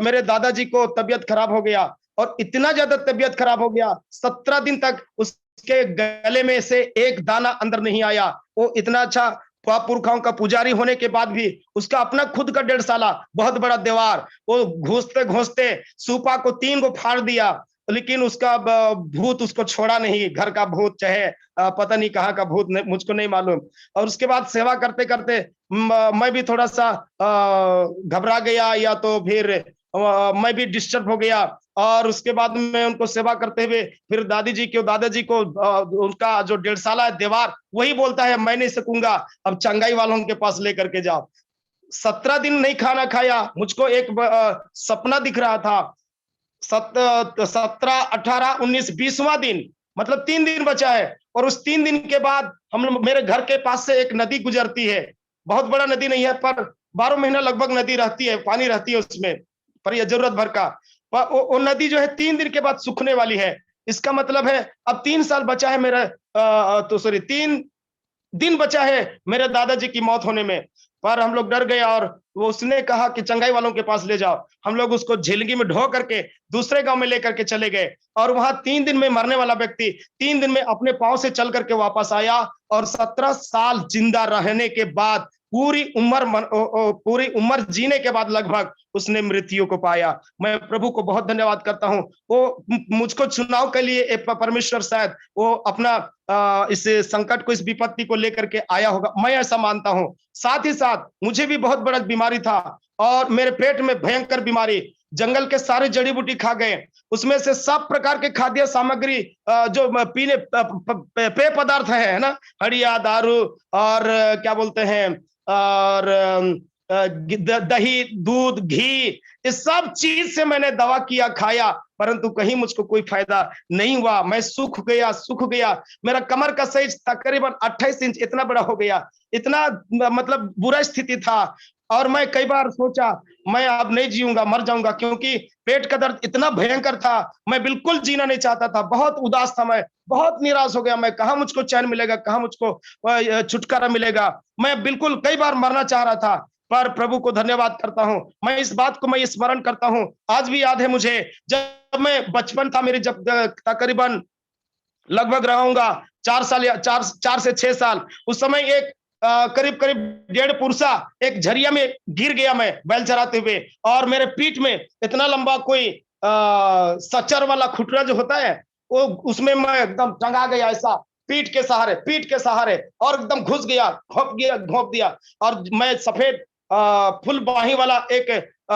मेरे दादाजी को तबीयत खराब हो गया, और इतना ज्यादा तबीयत खराब हो गया, 17 दिन तक उसके गले में से एक दाना अंदर नहीं आया। वो इतना अच्छा पुरखाओं का पुजारी होने के बाद भी उसका अपना खुद का 1.5 साल बहुत बड़ा दीवार, वो घुसते घुसते सूपा को 3 गो फाड़ दिया, लेकिन उसका भूत उसको छोड़ा नहीं, घर का भूत चाहे पता नहीं कहाँ का भूत, मुझको नहीं मालूम। और उसके बाद सेवा करते करते मैं भी थोड़ा सा घबरा गया, या तो फिर मैं भी डिस्टर्ब हो गया। और उसके बाद में उनको सेवा करते हुए फिर दादाजी को उनका जो 1.5 साल दीवार वही बोलता है, मैं नहीं सकूंगा, अब चंगाई वालों के पास लेकर के जाओ। 17 दिन नहीं खाना खाया, मुझको एक सपना दिख रहा था। 17, 18, 19, 20वां दिन, मतलब 3 दिन बचा है। और उस 3 दिन के बाद हम लोग, मेरे घर के पास से एक नदी गुजरती है, बहुत बड़ा नदी नहीं है पर 12 महीना लगभग नदी रहती है, पानी रहती है उसमें, पर यह जरूरत भर का। पर वो नदी जो है 3 दिन के बाद सूखने वाली है। इसका मतलब है अब 3 साल बचा है मेरा, तो सॉरी 3 दिन बचा है मेरे दादाजी की मौत होने में। पर हम लोग डर गए और वो उसने कहा कि चंगाई वालों के पास ले जाओ। हम लोग उसको झिलगी में ढो करके दूसरे गांव में लेकर के चले गए। और वहां 3 दिन में मरने वाला व्यक्ति 3 दिन में अपने पांव से चल करके वापस आया। और 17 साल जिंदा रहने के बाद पूरी उम्र जीने के बाद लगभग उसने मृत्यु को पाया। मैं प्रभु को बहुत धन्यवाद करता हूं। वो मुझको चुनाव के लिए परमेश्वर शायद वो अपना इस संकट को, इस विपत्ति को लेकर के आया होगा, मैं ऐसा मानता हूं। साथ ही साथ मुझे भी बहुत बड़ा बीमारी था और मेरे पेट में भयंकर बीमारी, जंगल के सारे जड़ी बूटी खा गए, उसमें से सब प्रकार के खाद्य सामग्री, जो पीने पेय पदार्थ है ना, हड़िया, दारू और क्या बोलते हैं, और दही, दूध, घी, इस सब चीज से मैंने दवा किया, खाया, परंतु कहीं मुझको कोई फायदा नहीं हुआ। मैं सूख गया। मेरा कमर का साइज तकरीबन 28 इंच इतना बड़ा हो गया, इतना मतलब बुरा स्थिति था। और मैं कई बार सोचा मैं अब नहीं जीऊंगा, मर जाऊंगा, क्योंकि पेट का दर्द इतना भयंकर था, मैं बिल्कुल जीना नहीं चाहता था, बहुत उदास था, मैं बहुत निराश हो गया। मैं कहा मुझको चैन मिलेगा, कहा मुझको छुटकारा मिलेगा। मैं बिल्कुल कई बार मरना चाह रहा था, पर प्रभु को धन्यवाद करता हूं। मैं इस बात को मैं स्मरण करता हूं, आज भी याद है मुझे, जब मैं बचपन था मेरी, जब तकरीबन लगभग रहूंगा 4 साल या 4 से 6 साल, उस समय एक करीब करीब 1.5 पुरसा एक झरिया में गिर गया मैं बैल चराते हुए। और मेरे पीठ में इतना लंबा कोई सचर वाला खुटरा जो होता है, वो उसमें मैं एकदम टंगा गया ऐसा, पीठ के सहारे, और एकदम घुस गया, घोंप दिया। और मैं सफेद फुल बाही वाला एक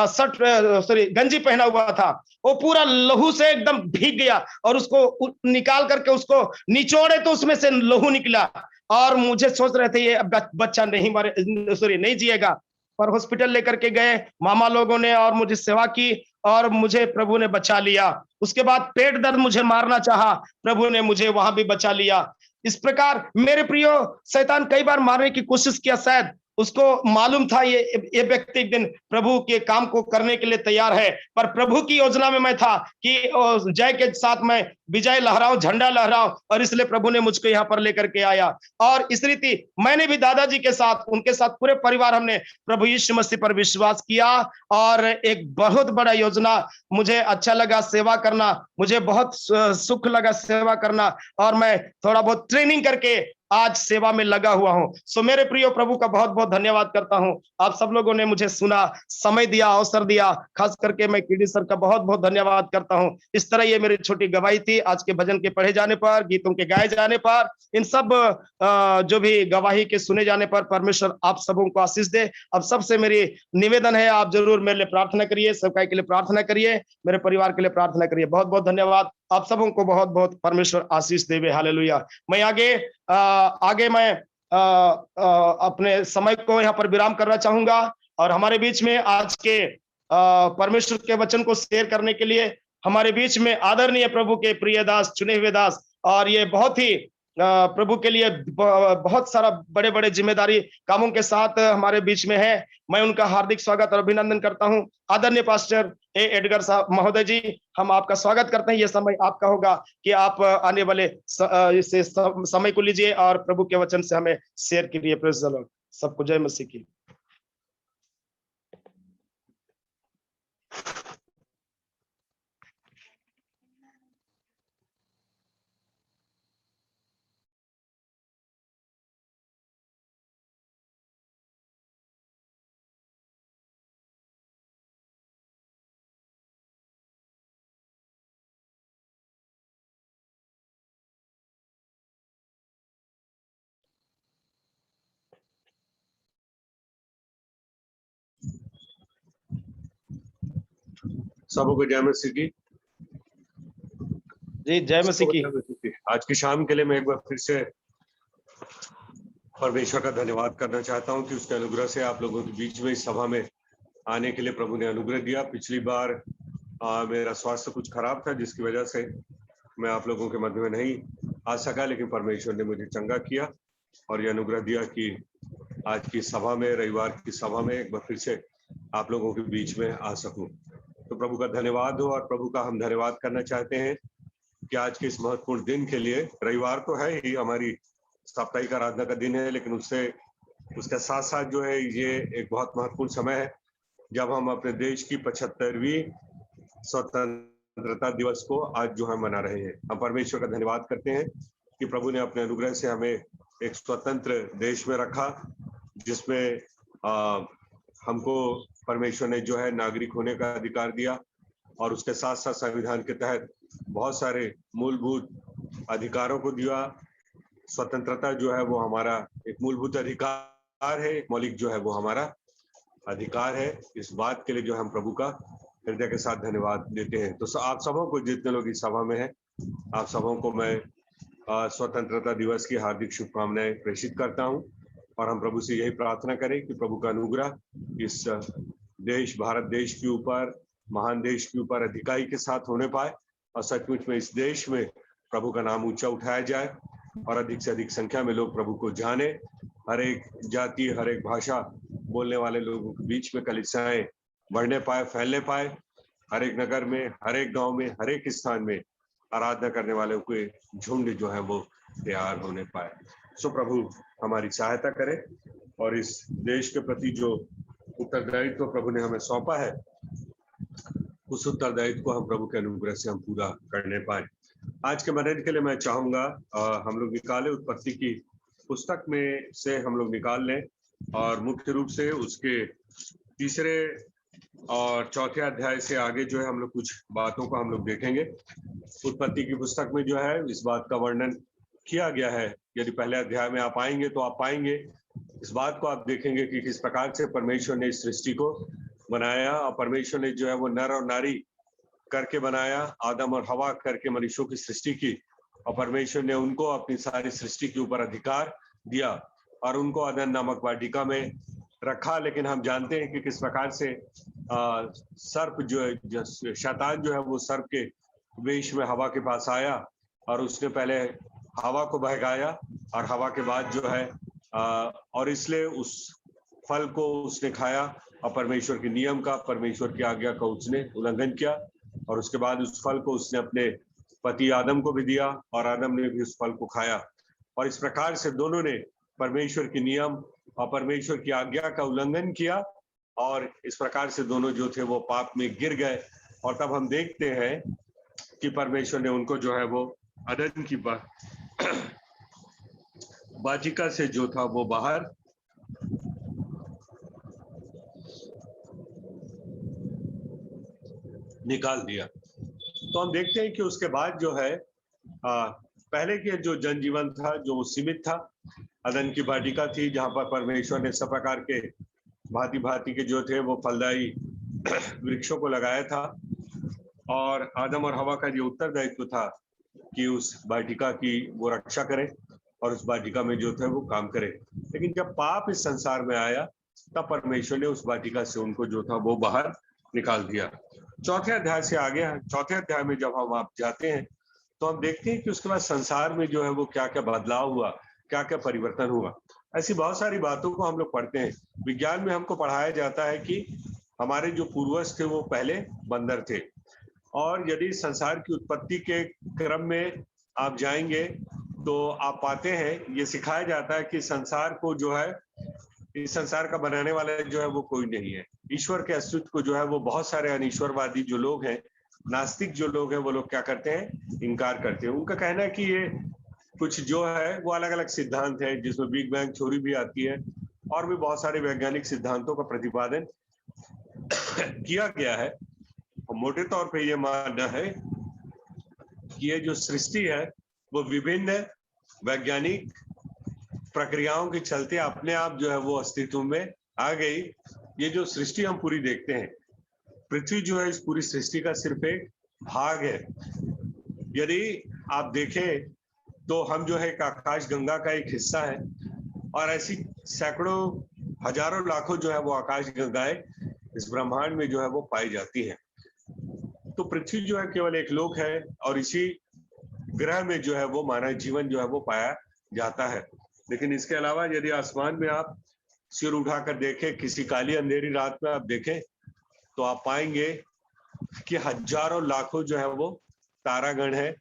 शर्ट, सॉरी गंजी पहना हुआ था, वो पूरा लहू से एकदम भीग गया। और उसको निकाल करके उसको निचोड़े तो उसमें से लहू निकला। और मुझे सोच रहे थे ये बच्चा नहीं मरे, सॉरी नहीं जिएगा। पर हॉस्पिटल लेकर के गए मामा लोगों ने और मुझे सेवा की, और मुझे प्रभु ने बचा लिया। उसके बाद पेट दर्द मुझे मारना चाहा, प्रभु ने मुझे वहां भी बचा लिया। इस प्रकार मेरे प्रियो, शैतान कई बार मारने की कोशिश किया, शायद उसको मालूम था ये व्यक्ति एक दिन प्रभु के काम को करने के लिए तैयार है। पर प्रभु की योजना में मैं था कि जय के साथ मैं विजय लहराऊं, झंडा लहराऊं, और इसलिए प्रभु ने मुझको यहाँ पर लेकर के आया। और इस रीति मैंने भी दादाजी के साथ, उनके साथ पूरे परिवार हमने प्रभु यीशु मसीह पर विश्वास किया। और एक बहुत बड़ा योजना, मुझे अच्छा लगा सेवा करना, मुझे बहुत सुख लगा सेवा करना, और मैं थोड़ा बहुत ट्रेनिंग करके आज सेवा में लगा हुआ हूं। सो मेरे प्रियो, प्रभु का बहुत बहुत धन्यवाद करता हूं। आप सब लोगों ने मुझे सुना, समय दिया, अवसर दिया, खास करके मैं कीडी सर का बहुत बहुत धन्यवाद करता हूं। इस तरह ये मेरी छोटी गवाही थी, आज के भजन के पढ़े जाने पर, गीतों के गाए जाने पर, इन सब जो भी गवाही के सुने जाने पर परमेश्वर आप सबों को आशीष दे। अब सबसे मेरी निवेदन है, आप जरूर मेरे लिए प्रार्थना करिए, सबका के लिए प्रार्थना करिए, मेरे परिवार के लिए प्रार्थना करिए। बहुत बहुत धन्यवाद आप सबों को, बहुत बहुत परमेश्वर आशीष देवे। हालेलुया। मैं आगे मैं अपने समय को यहाँ पर विराम करना चाहूंगा। और हमारे बीच में आज के परमेश्वर के वचन को शेयर करने के लिए हमारे बीच में आदरणीय प्रभु के प्रिय दास, चुने हुए दास, और ये बहुत ही प्रभु के लिए बहुत सारा बड़े बड़े जिम्मेदारी कामों के साथ हमारे बीच में है। मैं उनका हार्दिक स्वागत और अभिनंदन करता हूं। आदरणीय पास्टर एडगर साहब महोदय जी, हम आपका स्वागत करते हैं। यह समय आपका होगा कि आप आने वाले इस समय को लीजिए और प्रभु के वचन से हमें शेयर कीजिए। Praise the Lord. सबको जय मसीह की। सबको जय मसीह की। जी जय मसीह की। आज की शाम के लिए मैं एक बार फिर से परमेश्वर का धन्यवाद करना चाहता हूं कि उसके अनुग्रह से आप लोगों के बीच में इस सभा में आने के लिए प्रभु ने अनुग्रह दिया। पिछली बार मेरा स्वास्थ्य कुछ खराब था, जिसकी वजह से मैं आप लोगों के मध्य में नहीं आ सका, लेकिन परमेश्वर ने मुझे चंगा किया और ये अनुग्रह दिया कि आज की सभा में, रविवार की सभा में एक बार फिर से आप लोगों के बीच में आ सकूं। तो प्रभु का धन्यवाद हो, और प्रभु का हम धन्यवाद करना चाहते हैं कि आज के इस महत्वपूर्ण दिन के लिए, रविवार तो है ही, हमारी साप्ताहिक आराधना का दिन है, लेकिन उसके साथ साथ जो है ये एक बहुत महत्वपूर्ण समय है जब हम अपने देश की 75वीं स्वतंत्रता दिवस को आज जो है मना रहे हैं। हम परमेश्वर का धन्यवाद करते हैं कि प्रभु ने अपने अनुग्रह से हमें एक स्वतंत्र देश में रखा, जिसमें हमको परमेश्वर ने जो है नागरिक होने का अधिकार दिया, और उसके साथ साथ संविधान के तहत बहुत सारे मूलभूत अधिकारों को दिया। स्वतंत्रता जो है वो हमारा एक मूलभूत अधिकार है, एक मौलिक जो है वो हमारा अधिकार है। इस बात के लिए जो हम प्रभु का हृदय के साथ धन्यवाद देते हैं। तो आप सबों को, जितने लोग इस सभा में हैं, आप सबों को मैं स्वतंत्रता दिवस की हार्दिक शुभकामनाएं प्रेषित करता हूं, और हम प्रभु से यही प्रार्थना करें कि प्रभु का अनुग्रह इस देश, भारत देश के ऊपर, महान देश के ऊपर अधिकाई के साथ होने पाए, और सचमुच में इस देश में प्रभु का नाम ऊंचा उठाया जाए, और अधिक से अधिक संख्या में लोग प्रभु को जाने। हर एक जाति, हर एक भाषा बोलने वाले लोगों के बीच में कलीसियाएं बढ़ने पाए, फैलने पाए। हर एक नगर में, हर एक गांव में, हर एक स्थान में आराधना करने वालों के झुंड जो है वो तैयार होने पाए। सो प्रभु हमारी सहायता करे, और इस देश के प्रति जो उत्तरदायित्व प्रभु ने हमें सौंपा है, उस उत्तरदायित्व को हम प्रभु के अनुग्रह से हम पूरा करने पाए। आज के मदद के लिए मैं चाहूंगा हम लोग निकाले उत्पत्ति की पुस्तक में से हम लोग निकाल लें, और मुख्य रूप से उसके तीसरे और चौथे अध्याय से आगे जो है हम लोग कुछ बातों को हम लोग देखेंगे। उत्पत्ति की पुस्तक में जो है इस बात का वर्णन किया गया है। यदि पहले अध्याय में आप आएंगे तो आप पाएंगे, इस बात को आप देखेंगे कि किस प्रकार से परमेश्वर ने इस सृष्टि को बनाया, और परमेश्वर ने जो है वो नर और नारी करके बनाया, आदम और हवा करके मनुष्यों की सृष्टि की, और परमेश्वर ने उनको अपनी सारी सृष्टि के ऊपर अधिकार दिया और उनको अदन नामक वाटिका में रखा। लेकिन हम जानते हैं कि किस प्रकार से सर्प जो है, शैतान जो है वो सर्प के वेश में हवा के पास आया, और उसने पहले हवा को बहकाया, और हवा के बाद जो है और इसलिए उस फल को उसने खाया, और परमेश्वर के नियम का, परमेश्वर की आज्ञा का उसने उल्लंघन किया, और उसके बाद उस फल को उसने अपने पति आदम को भी दिया, और आदम ने भी उस फल को खाया, और इस प्रकार से दोनों ने परमेश्वर के नियम और परमेश्वर की आज्ञा का उल्लंघन किया, और इस प्रकार से दोनों जो थे वो पाप में गिर गए। और तब हम देखते हैं कि परमेश्वर ने उनको जो है वो अदन की वाटिका से जो था वो बाहर निकाल दिया। तो हम देखते हैं कि उसके बाद जो है पहले के जो जनजीवन था जो सीमित था, अदन की वाटिका थी जहां पर परमेश्वर ने सब प्रकार के भांति भांति के जो थे वो फलदायी वृक्षों को लगाया था, और आदम और हवा का जो उत्तरदायित्व था कि उस वाटिका की वो रक्षा करें और उस वाटिका में जो थे वो काम करें। लेकिन जब पाप इस संसार में आया, तब परमेश्वर ने उस वाटिका से उनको जो था वो बाहर निकाल दिया। चौथे अध्याय से आगे, चौथे अध्याय में जब हम आप जाते हैं तो हम देखते हैं कि उसके बाद संसार में जो है वो क्या क्या बदलाव हुआ, क्या क्या परिवर्तन हुआ। ऐसी बहुत सारी बातों को हम लोग पढ़ते हैं। विज्ञान में हमको पढ़ाया जाता है कि हमारे जो पूर्वज थे वो पहले बंदर थे, और यदि संसार की उत्पत्ति के क्रम में आप जाएंगे तो आप पाते हैं, ये सिखाया जाता है कि संसार को जो है, इस संसार का बनाने वाला जो है वो कोई नहीं है। ईश्वर के अस्तित्व को जो है वो बहुत सारे अनीश्वरवादी जो लोग हैं, नास्तिक जो लोग हैं, वो लोग क्या करते हैं, इनकार करते हैं। उनका कहना है कि ये कुछ जो है वो अलग अलग सिद्धांत है, जिसमें बिग बैंग थ्योरी भी आती है, और भी बहुत सारे वैज्ञानिक सिद्धांतों का प्रतिपादन किया गया है। और मोटे तौर पे ये मानना है कि ये जो सृष्टि है वो विभिन्न वैज्ञानिक प्रक्रियाओं के चलते अपने आप जो है वो अस्तित्व में आ गई। ये जो सृष्टि हम पूरी देखते हैं, पृथ्वी जो है इस पूरी सृष्टि का सिर्फ एक भाग है। यदि आप देखें तो हम जो है एक आकाश गंगा का एक हिस्सा है, और ऐसी सैकड़ों हजारों लाखों जो है वो आकाश गंगाएं इस ब्रह्मांड में जो है वो पाई जाती है। तो पृथ्वी जो है केवल एक लोक है, और इसी ग्रह में जो है वो मानव जीवन जो है वो पाया जाता है। लेकिन इसके अलावा यदि आसमान में आप सिर उठाकर देखें, किसी काली अंधेरी रात में आप देखें, तो आप पाएंगे कि हजारों लाखों जो है वो तारागण है,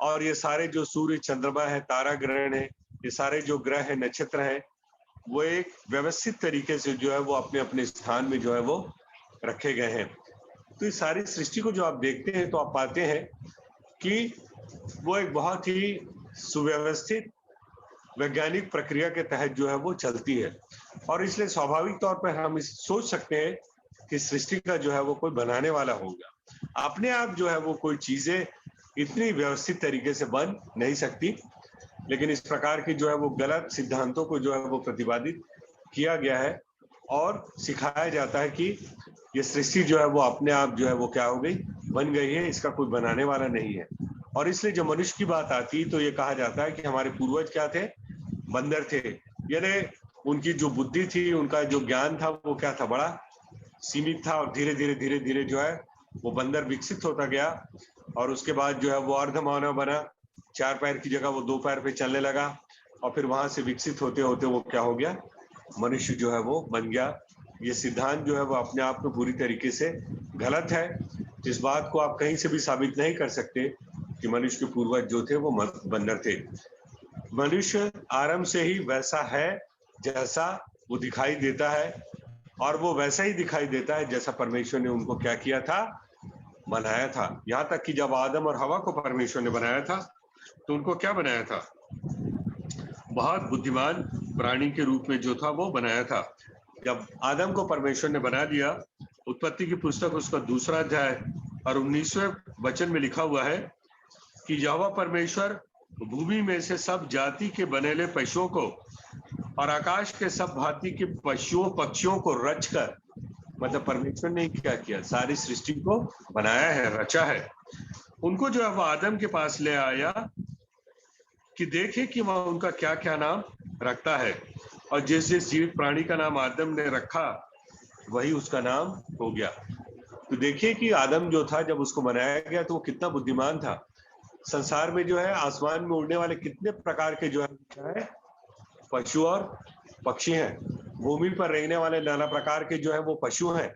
और ये सारे जो सूर्य चंद्रमा है, तारा ग्रहण है, ये सारे जो ग्रह है, नक्षत्र है, वो एक व्यवस्थित तरीके से जो है वो अपने अपने स्थान में जो है वो रखे गए हैं। तो इस सारी सृष्टि को जो आप देखते हैं तो आप पाते हैं कि वो एक बहुत ही सुव्यवस्थित वैज्ञानिक प्रक्रिया के तहत जो है वो चलती है, और इसलिए स्वाभाविक तौर पर हम इस सोच सकते हैं कि सृष्टि का जो है वो कोई बनाने वाला होगा। अपने आप जो है वो कोई चीजें इतनी व्यवस्थित तरीके से बन नहीं सकती, लेकिन इस प्रकार की जो है वो गलत सिद्धांतों को जो है वो प्रतिपादित किया गया है, और सिखाया जाता है कि ये सृष्टि जो है वो अपने आप जो है वो क्या हो गई, बन गई है, इसका कोई बनाने वाला नहीं है। और इसलिए जब मनुष्य की बात आती तो ये कहा जाता है कि हमारे पूर्वज क्या थे, बंदर थे। यानी उनकी जो बुद्धि थी, उनका जो ज्ञान था वो क्या था, बड़ा सीमित था, और धीरे धीरे जो है वो बंदर विकसित होता गया, और उसके बाद जो है वो अर्धमानव बना, 4 पैर की जगह वो 2 पैर पे चलने लगा, और फिर वहां से विकसित होते होते वो क्या हो गया, मनुष्य जो है वो बन गया। ये सिद्धांत जो है वो अपने आप में पूरी तरीके से गलत है। इस बात को आप कहीं से भी साबित नहीं कर सकते कि मनुष्य के पूर्वज जो थे वो बंदर थे। मनुष्य आरंभ से ही वैसा है जैसा वो दिखाई देता है, और वो वैसा ही दिखाई देता है जैसा परमेश्वर ने उनको क्या किया था, बनाया था। यहाँ तक कि जब आदम और हवा को परमेश्वर ने बनाया था तो उनको क्या बनाया था, बहुत बुद्धिमान प्राणी के रूप में जो था वो बनाया था। जब आदम को परमेश्वर ने बना दिया, उत्पत्ति की पुस्तक उसका 2 अध्याय और 19वें वचन में लिखा हुआ है कि यहोवा परमेश्वर भूमि में से सब जाति के बनेले पशुओं को और आकाश के सब भांति के पशुओं पक्षियों को रचकर, मतलब परमेश्वर ने क्या किया, सारी सृष्टि को बनाया है, रचा है। उनको जो है वो आदम के पास ले आया कि देखे कि वह उनका क्या क्या नाम रखता है, और जिस जिस जीवित प्राणी का नाम आदम ने रखा वही उसका नाम हो गया। तो देखिए कि आदम जो था, जब उसको बनाया गया तो वो कितना बुद्धिमान था। संसार में जो है आसमान में उड़ने वाले कितने प्रकार के जो है पशु और पक्षी हैं, भूमि पर रहने वाले नाना प्रकार के जो है वो पशु हैं।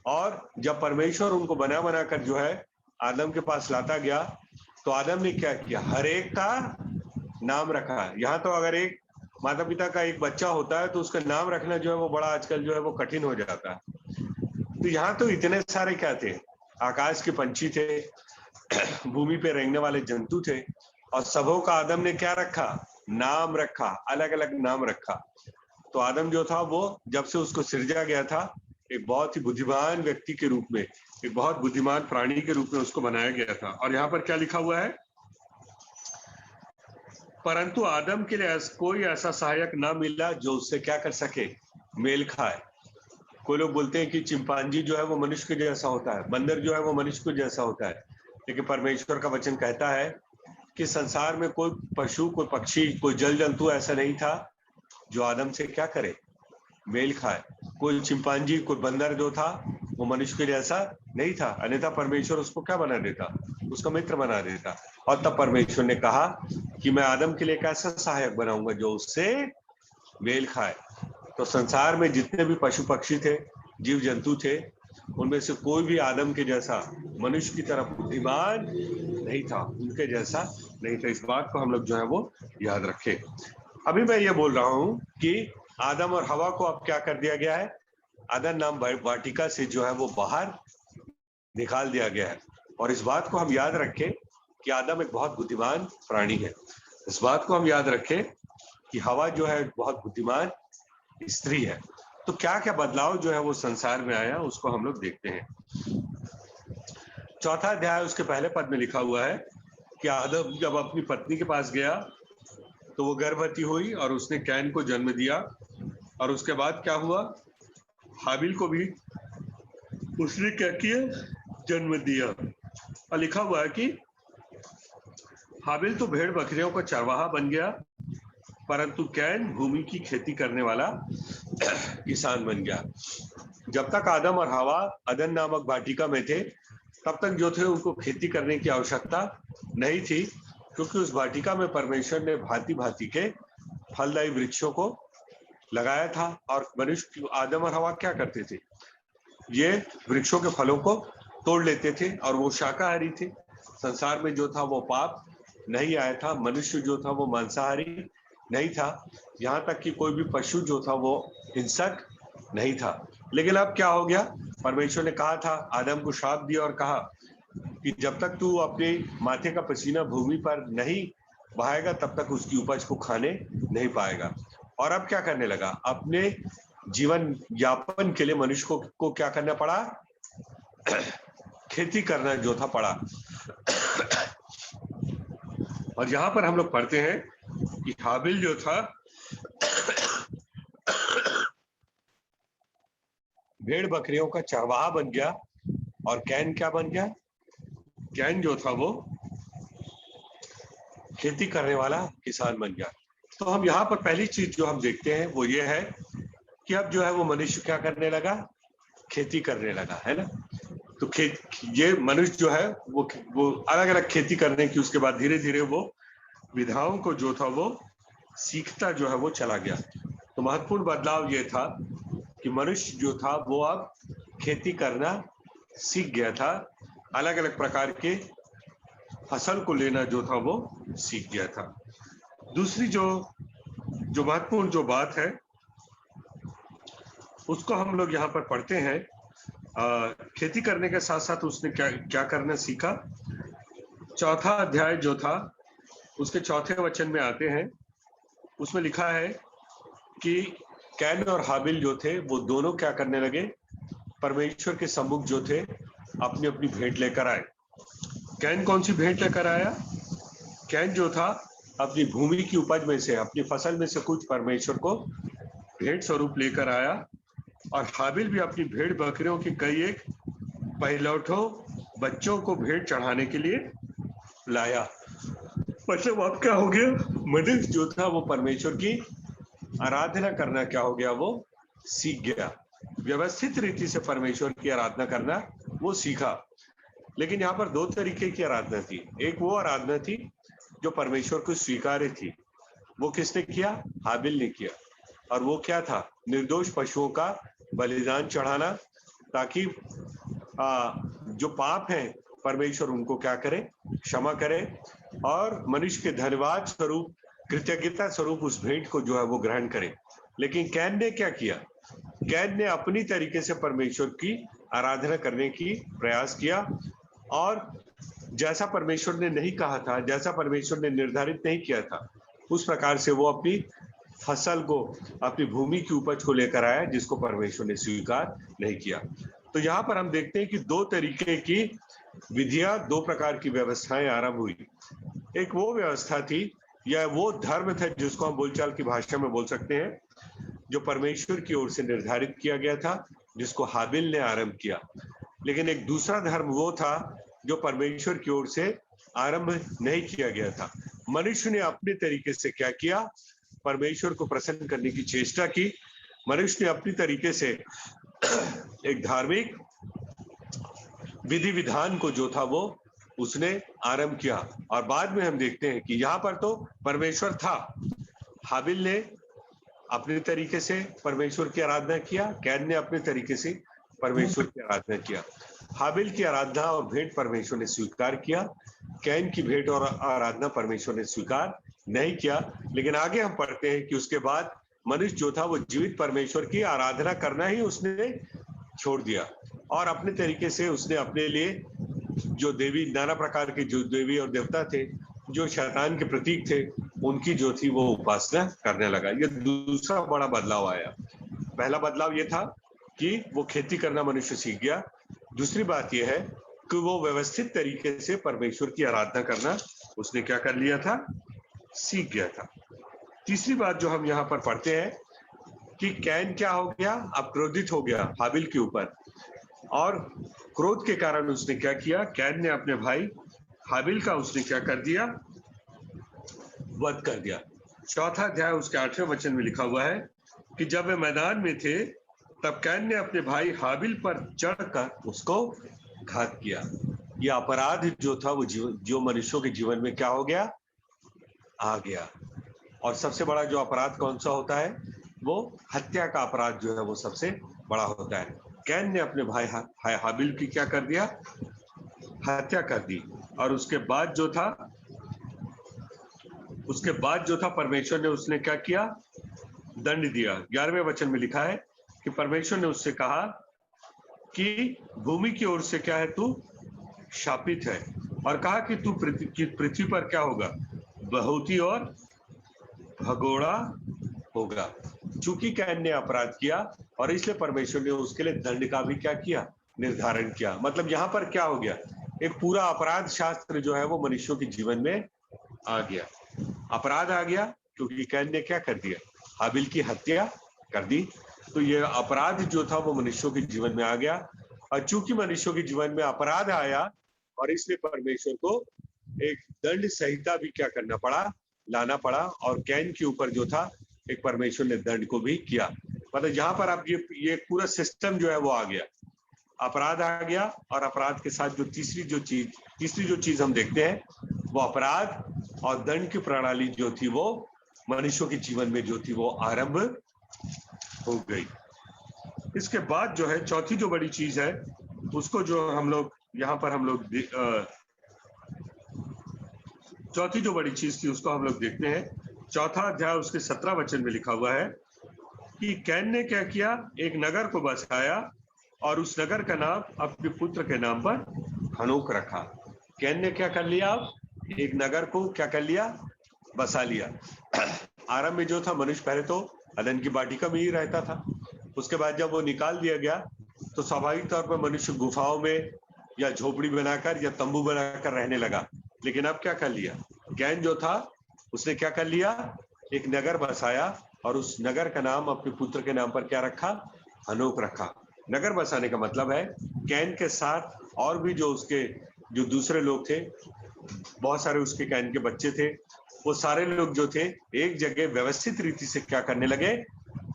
और जब परमेश्वर उनको बना बना कर जो है आदम के पास लाता गया, तो आदम ने क्या किया, हर एक का नाम रखा। यहाँ तो अगर एक माता पिता का एक बच्चा होता है तो उसका नाम रखना जो है वो बड़ा आजकल जो है वो कठिन हो जाता है। तो यहाँ तो इतने सारे क्या थे, आकाश के पंछी थे, भूमि पे रहने वाले जंतु थे, और सबों का आदम ने क्या रखा, नाम रखा, अलग अलग नाम रखा। तो आदम जो था वो जब से उसको सृजा गया था, एक बहुत ही बुद्धिमान व्यक्ति के रूप में, एक बहुत बुद्धिमान प्राणी के रूप में उसको बनाया गया था। और यहाँ पर क्या लिखा हुआ है, परंतु आदम के लिए कोई ऐसा सहायक ना मिला जो उससे क्या कर सके, मेल खाए। कोई लोग बोलते हैं कि चिंपांजी जो है वो मनुष्य के जैसा होता है, बंदर जो है वो मनुष्य के जैसा होता है, लेकिन परमेश्वर का वचन कहता है कि संसार में कोई पशु, कोई पक्षी, कोई जल जंतु ऐसा नहीं था जो आदम से क्या करे, मेल खाए। कोई चिंपांजी, कोई बंदर जो था वो मनुष्य के जैसा नहीं था, अन्यथा परमेश्वर उसको क्या बना देता, उसका मित्र बना देता। और तब परमेश्वर ने कहा कि मैं आदम के लिए एक ऐसा सहायक बनाऊंगा जो उससे मेल खाए। तो संसार में जितने भी पशु पक्षी थे, जीव जंतु थे, उनमें से कोई भी आदम के जैसा मनुष्य की तरह बुद्धिमान नहीं था, उनके जैसा नहीं था। इस बात को हम लोग जो है वो याद रखें। अभी मैं ये बोल रहा हूँ कि आदम और हवा को अब क्या कर दिया गया है, अदन नाम वाटिका से जो है वो बाहर निकाल दिया गया है। और इस बात को हम याद रखें कि आदम एक बहुत बुद्धिमान प्राणी है। इस बात को हम याद रखें कि हवा जो है बहुत बुद्धिमान स्त्री है। तो क्या क्या बदलाव जो है वो संसार में आया, उसको हम लोग देखते हैं। 4था अध्याय उसके पहले पद में लिखा हुआ है कि आदम जब अपनी पत्नी के पास गया तो वो गर्भवती हुई और उसने कैन को जन्म दिया। और उसके बाद क्या हुआ, हाबिल को भी उसने क्या किया, जन्म दिया। और लिखा हुआ है कि हाबिल तो भेड़ बकरियों का चरवाहा बन गया, परंतु कैन भूमि की खेती करने वाला किसान बन गया। जब तक आदम और हवा अदन नामक वाटिका में थे, तब तक जो थे उनको खेती करने की आवश्यकता नहीं थी, क्योंकि उस वाटिका में परमेश्वर ने भांति भांति के फलदायी वृक्षों को लगाया था। और मनुष्य, आदम और हवा क्या करते थे, ये वृक्षों के फलों को तोड़ लेते थे, और वो शाकाहारी थे। संसार में जो था वो पाप नहीं आया था, मनुष्य जो था वो मांसाहारी नहीं था, यहाँ तक कि कोई भी पशु जो था वो हिंसक नहीं था। लेकिन अब क्या हो गया, परमेश्वर ने कहा था, आदम को श्राप दिया और कहा कि जब तक तू अपने माथे का पसीना भूमि पर नहीं बहाएगा, तब तक उसकी उपज को खाने नहीं पाएगा। और अब क्या करने लगा, अपने जीवन यापन के लिए मनुष्य को क्या करना पड़ा, खेती करना जो था पड़ा। और यहाँ पर हम लोग पढ़ते हैं कि हाबिल जो था भेड़ बकरियों का चरवाहा बन गया, और कैन क्या बन गया, कैन जो था वो खेती करने वाला किसान बन गया। तो हम यहाँ पर पहली चीज जो हम देखते हैं वो ये है कि अब जो है वो मनुष्य क्या करने लगा, खेती करने लगा, है ना। तो ये मनुष्य जो है वो अलग अलग खेती करने की, उसके बाद धीरे धीरे वो विधाओं को जो था वो सीखता जो है वो चला गया। तो महत्वपूर्ण बदलाव ये था कि मनुष्य जो था वो अब खेती करना सीख गया था, अलग अलग प्रकार के फसल को लेना जो था वो सीख गया था। दूसरी जो महत्वपूर्ण जो बात है उसको हम लोग यहाँ पर पढ़ते हैं। खेती करने के साथ साथ उसने क्या करना सीखा। चौथा अध्याय जो था उसके चौथे वचन में आते हैं, उसमें लिखा है कि कैन और हाबिल जो थे वो दोनों क्या करने लगे, परमेश्वर के सम्मुख जो थे अपनी अपनी भेंट लेकर आए। कैन कौन सी भेंट लेकर आया, कैन जो था अपनी भूमि की उपज में से, अपनी फसल में से कुछ परमेश्वर को भेंट स्वरूप लेकर आया, और हाबिल भी अपनी भेड़ बकरियों की कई एक पहिलौठों बच्चों को भेंट चढ़ाने के लिए लाया। मतलब अब क्या हो गया, मनुष्य जो था वो परमेश्वर की आराधना करना क्या हो गया, वो सीख गया। व्यवस्थित रीति से परमेश्वर की आराधना करना वो सीखा। लेकिन यहाँ पर दो तरीके की आराधना थी। एक वो आराधना थी जो परमेश्वर को स्वीकार्य थी, वो किसने किया, हाबिल ने किया। और वो क्या था, निर्दोष पशुओं का बलिदान चढ़ाना, ताकि जो पाप है परमेश्वर उनको क्या करे, क्षमा करे, और मनुष्य के धन्यवाद स्वरूप, कृतज्ञता स्वरूप उस भेंट को जो है वो ग्रहण करे। लेकिन कैन ने क्या किया, कैन ने अपनी तरीके से परमेश्वर की आराधना करने की प्रयास किया, और जैसा परमेश्वर ने नहीं कहा था, जैसा परमेश्वर ने निर्धारित नहीं किया था, उस प्रकार से वो अपनी फसल को, अपनी भूमि की उपज को लेकर आया, जिसको परमेश्वर ने स्वीकार नहीं किया। तो यहाँ पर हम देखते हैं कि दो तरीके की विधियां, दो प्रकार की व्यवस्थाएं आरंभ हुई। एक वो व्यवस्था थी या वो धर्म था जिसको हम बोलचाल की भाषा में बोल सकते हैं, जो परमेश्वर की ओर से निर्धारित किया गया था, जिसको हाबिल ने आरंभ किया। लेकिन एक दूसरा धर्म वो था जो परमेश्वर की ओर से आरंभ नहीं किया गया था। मनुष्य ने अपने तरीके से क्या किया, परमेश्वर को प्रसन्न करने की चेष्टा की। मनुष्य ने अपनी तरीके से एक धार्मिक विधि विधान को जो था वो उसने आरंभ किया। और बाद में हम देखते हैं कि यहाँ पर तो परमेश्वर था, हाबिल ने अपने तरीके से परमेश्वर की आराधना किया, कैन ने अपने तरीके से परमेश्वर की आराधना किया। हाबिल की आराधना और भेंट परमेश्वर ने स्वीकार किया, कैन की भेंट और आराधना परमेश्वर ने स्वीकार नहीं किया। लेकिन आगे हम पढ़ते हैं कि उसके बाद मनुष्य जो था वो जीवित परमेश्वर की आराधना करना ही उसने छोड़ दिया, और अपने तरीके से उसने अपने लिए जो देवी, नाना प्रकार के जो देवी और देवता थे, जो शैतान के प्रतीक थे, उनकी जो थी वो उपासना करने लगा। ये दूसरा बड़ा बदलाव आया। पहला बदलाव ये था कि वो खेती करना मनुष्य सीख गया। दूसरी बात यह है कि वो व्यवस्थित तरीके से परमेश्वर की आराधना करना उसने क्या कर लिया था, सीख गया था। तीसरी बात जो हम यहाँ पर पढ़ते हैं कि कैन क्या हो गया, अब क्रोधित हो गया हाबिल के ऊपर। और क्रोध के कारण उसने क्या किया, कैन ने अपने भाई हाबिल का उसने क्या कर दिया, वध कर दिया। चौथा अध्याय उसके 8वें वचन में लिखा हुआ है कि जब वे मैदान में थे तब कैन ने अपने भाई हाबिल पर चढ़कर उसको घात किया। यह अपराध जो था वो जो मनुष्यों के जीवन में क्या हो गया, आ गया। और सबसे बड़ा जो अपराध कौन सा होता है, वो हत्या का अपराध जो है वो सबसे बड़ा होता है। कैन ने अपने भाई हाबिल की क्या कर दिया, हत्या कर दी। और उसके बाद जो था परमेश्वर ने उसने क्या किया, दंड दिया। 11वें वचन में लिखा है कि परमेश्वर ने उससे कहा कि भूमि की ओर से क्या है, तू शापित है, और कहा कि तू पृथ्वी पर क्या होगा, बहुती और भगोड़ा होगा। चूंकि कैन ने अपराध किया और इसलिए परमेश्वर ने उसके लिए दंड का भी क्या किया, निर्धारण किया। मतलब यहाँ पर क्या हो गया, एक पूरा अपराध शास्त्र जो है वो मनुष्यों के जीवन में आ गया। अपराध आ गया क्योंकि कैन ने क्या कर दिया, हाबिल की हत्या कर दी। तो ये अपराध जो था वो मनुष्यों के जीवन में आ गया। और चूंकि मनुष्यों के जीवन में अपराध आया और इसलिए परमेश्वर को एक दंड संहिता भी क्या करना पड़ा, लाना पड़ा। और कैन के ऊपर जो था एक परमेश्वर ने दंड को भी किया। मतलब यहाँ पर आप ये पूरा सिस्टम जो है वो आ गया, अपराध आ गया। और अपराध के साथ जो तीसरी जो चीज हम देखते हैं वो अपराध और दंड की प्रणाली जो थी वो मनुष्यों के जीवन में जो थी वो आरंभ हो गई। इसके बाद जो है चौथी जो बड़ी चीज है उसको जो हम लोग यहाँ पर चौथी जो बड़ी चीज थी उसको हम लोग देखते हैं। चौथा अध्याय उसके 17 वचन में लिखा हुआ है कि कैन ने क्या किया, एक नगर को बसाया और उस नगर का नाम अपने पुत्र के नाम पर हनोक रखा। कैन ने क्या कर लिया, एक नगर को क्या कर लिया, बसा लिया। आरंभ में जो था मनुष्य पहले तो अदन की वाटिका में ही रहता था। उसके बाद जब वो निकाल दिया गया तो स्वाभाविक तौर पर मनुष्य गुफाओं में या झोपड़ी बनाकर या तंबू बनाकर रहने लगा। लेकिन अब क्या कर लिया, कैन जो था उसने क्या कर लिया, एक नगर बसाया और उस नगर का नाम अपने पुत्र के नाम पर क्या रखा, हनोक रखा। नगर बसाने का मतलब है कैन के साथ और भी जो उसके जो दूसरे लोग थे, बहुत सारे उसके कैन के बच्चे थे, वो सारे लोग जो थे एक जगह व्यवस्थित रीति से क्या करने लगे,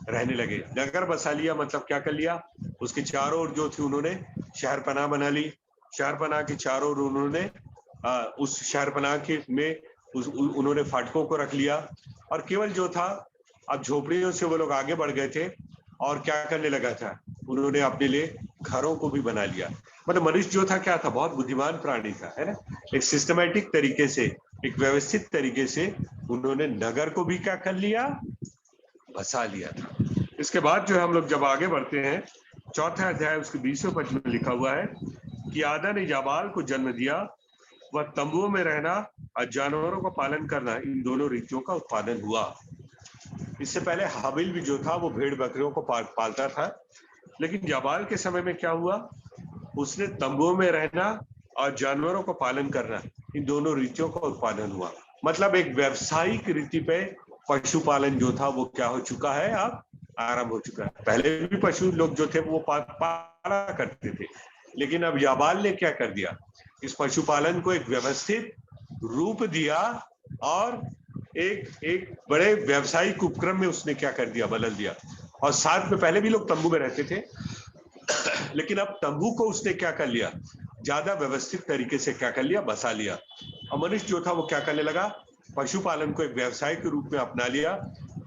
रहने लगे। नगर बसा लिया मतलब क्या कर लिया, उसके चारों ओर जो थी उन्होंने शहरपनाह बना ली। शहरपनाह के चारों ओर उन्होंने उस शहरपनाह के में उन्होंने फाटकों को रख लिया। और केवल जो था अब झोपड़ियों से वो लोग आगे बढ़ गए थे और क्या करने लगा था, उन्होंने अपने लिए घरों को भी बना लिया। मतलब मनुष्य जो था क्या था, बहुत बुद्धिमान प्राणी था, है ना। एक सिस्टमैटिक तरीके से, एक व्यवस्थित तरीके से उन्होंने नगर को भी क्या कर लिया, बसा लिया था। इसके बाद जो हम लोग जब आगे बढ़ते हैं, चौथा अध्याय उसके 20वें पद में लिखा हुआ है कि आदा ने याबाल को जन्म दिया। वह तंबुओं में रहना और जानवरों का पालन करना, इन दोनों रीतियों का उत्पादन हुआ। इससे पहले हाबिल भी जो था वो भेड़ बकरियों को पालता था। लेकिन याबाल के समय में क्या हुआ, उसने तंबुओं में रहना और जानवरों को पालन करना, इन दोनों रीतियों का उत्पादन हुआ। मतलब एक व्यावसायिक रीति पे पशुपालन जो था वो क्या हो चुका है, अब आरंभ हो चुका है। पहले भी पशु लोग जो थे वो पाला करते थे, लेकिन अब याबाल ने क्या कर दिया, इस पशुपालन को एक व्यवस्थित रूप दिया और एक बड़े व्यावसायिक उपक्रम में उसने क्या कर दिया, बदल दिया। और साथ में पहले भी लोग तंबू में रहते थे, लेकिन अब तंबू को उसने क्या कर लिया, ज्यादा व्यवस्थित तरीके से क्या कर लिया, बसा लिया। और मनुष्य जो था वो क्या करने लगा, पशुपालन को एक व्यवसाय के रूप में अपना लिया।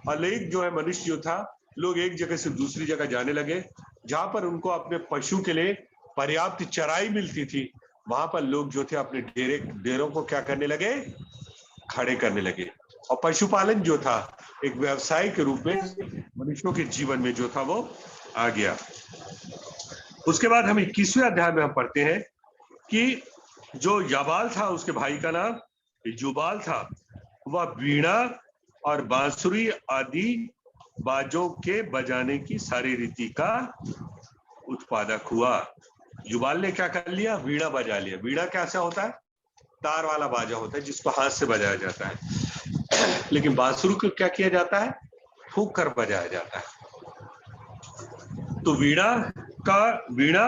और एक जो है मनुष्य जो था, लोग एक जगह से दूसरी जगह जाने लगे, जहां पर उनको अपने पशु के लिए पर्याप्त चराई मिलती थी, वहां पर लोग जो थे अपने डेरों को क्या करने लगे, खड़े करने लगे। और पशुपालन जो था एक व्यवसाय के रूप में मनुष्यों के जीवन में जो था वो आ गया। उसके बाद हम 21वें अध्याय में हम पढ़ते हैं कि जो याबाल था उसके भाई का नाम युबाल था, वह वीणा और बांसुरी आदि बाजों के बजाने की सारी रीति का उत्पादक हुआ। युबाल ने क्या कर लिया, वीणा बजा लिया। वीणा कैसा होता है, तार वाला बाजा होता है जिसको हाथ से बजाया जाता है। लेकिन बांसुरी को क्या किया जाता है, फूंक कर बजाया जाता है। तो वीणा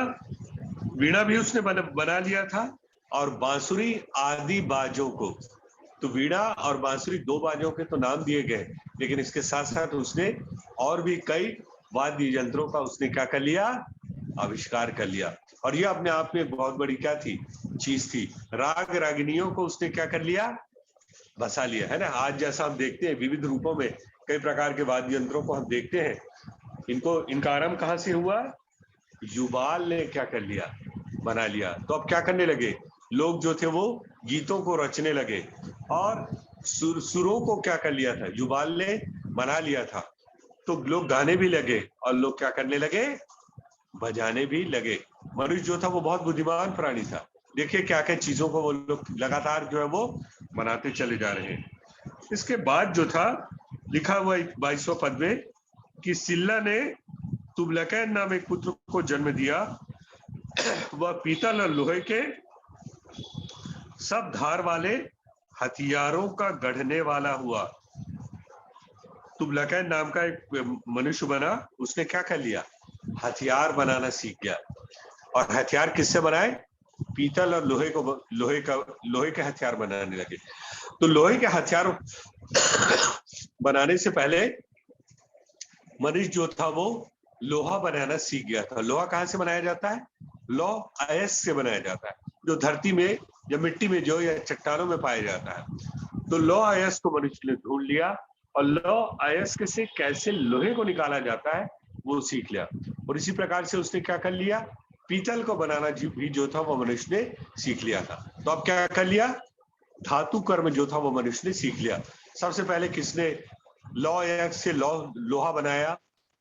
वीणा भी उसने बना लिया था, और बांसुरी आदि बाजों को। तो वीणा और बांसुरी दो बाजों के तो नाम दिए गए, लेकिन इसके साथ साथ उसने और भी कई वाद्य यंत्रों का उसने क्या कर लिया, आविष्कार कर लिया। और यह अपने आप में बहुत बड़ी क्या थी, चीज थी। राग रागिनियों को उसने क्या कर लिया, बसा लिया, है ना। आज जैसा हम देखते हैं विविध रूपों में कई प्रकार के वाद्य यंत्रों को हम देखते हैं, इनका आरंभ कहाँ से हुआ, युवाल ने क्या कर लिया, बना लिया। तो अब क्या करने लगे लोग जो थे, वो गीतों को रचने लगे, और सुरों को क्या कर लिया था, युवाल ने बना लिया था। तो लोग गाने भी लगे, और लोग क्या करने लगे, बजाने भी लगे। मनुष्य जो था वो बहुत बुद्धिमान प्राणी था। देखिए क्या क्या चीजों को वो लोग लगातार जो है वो बनाते चले जा रहे हैं। इसके बाद जो था लिखा हुआ 22वां पद में कि सिल्ला ने तुबलकैन नाम एक पुत्र को जन्म दिया, वह पीतल और लोहे के सब धार वाले हथियारों का गढ़ने वाला हुआ। तुबलकैन नाम का एक मनुष्य बना, उसने क्या कर लिया, हथियार बनाना सीख गया। और हथियार किससे बनाए, पीतल और लोहे के हथियार बनाने लगे। तो लोहे के हथियार बनाने से पहले मनुष्य जो था वो लोहा बनाना सीख गया था। लोहा कहाँ से बनाया जाता है, लौह अयस्क से बनाया जाता है, जो धरती में या मिट्टी में जो या चट्टानों में पाया जाता है। तो लौह अयस्क को मनुष्य ने ढूंढ लिया, और लौह अयस्क से कैसे लोहे को निकाला जाता है वो सीख लिया। और इसी प्रकार से उसने क्या कर लिया, पीतल को बनाना भी जो था वो मनुष्य ने सीख लिया था। तो अब क्या कर लिया, धातु कर्म जो था वो मनुष्य ने सीख लिया। सबसे पहले किसने लौह अयस्क से लोहा बनाया,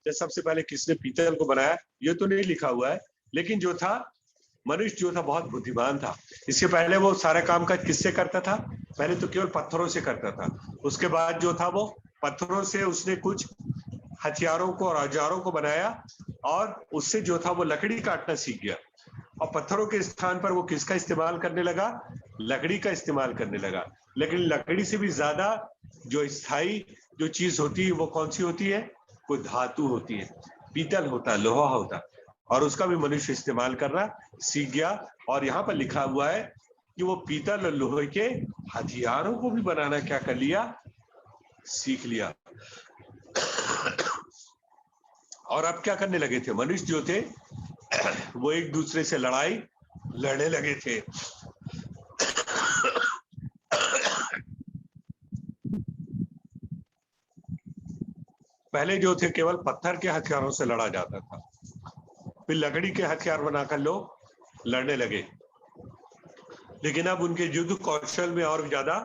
या सबसे पहले किसने पीतल को बनाया, ये तो नहीं लिखा हुआ है। लेकिन जो था मनुष्य जो था बहुत बुद्धिमान था। इसके पहले वो सारा काम काज किससे करता था, पहले तो केवल पत्थरों से करता था। उसके बाद जो था वो पत्थरों से उसने कुछ हथियारों को और औजारों को बनाया, और उससे जो था वो लकड़ी काटना सीख गया। और पत्थरों के स्थान पर वो किसका इस्तेमाल करने लगा, लकड़ी का इस्तेमाल करने लगा। लेकिन लकड़ी से भी ज्यादा जो स्थायी जो चीज होती है वो कौन सी होती है, कोई धातु होती है, पीतल होता है, लोहा होता है, और उसका भी मनुष्य इस्तेमाल करना सीख गया। और यहाँ पर लिखा हुआ है कि वो पीतल और लोहे के हथियारों को भी बनाना क्या कर लिया, सीख लिया। और अब क्या करने लगे थे मनुष्य जो थे वो एक दूसरे से लड़ने लगे थे। पहले जो थे केवल पत्थर के हथियारों से लड़ा जाता था, फिर लकड़ी के हथियार बनाकर लोग लड़ने लगे। लेकिन अब उनके युद्ध कौशल में और ज्यादा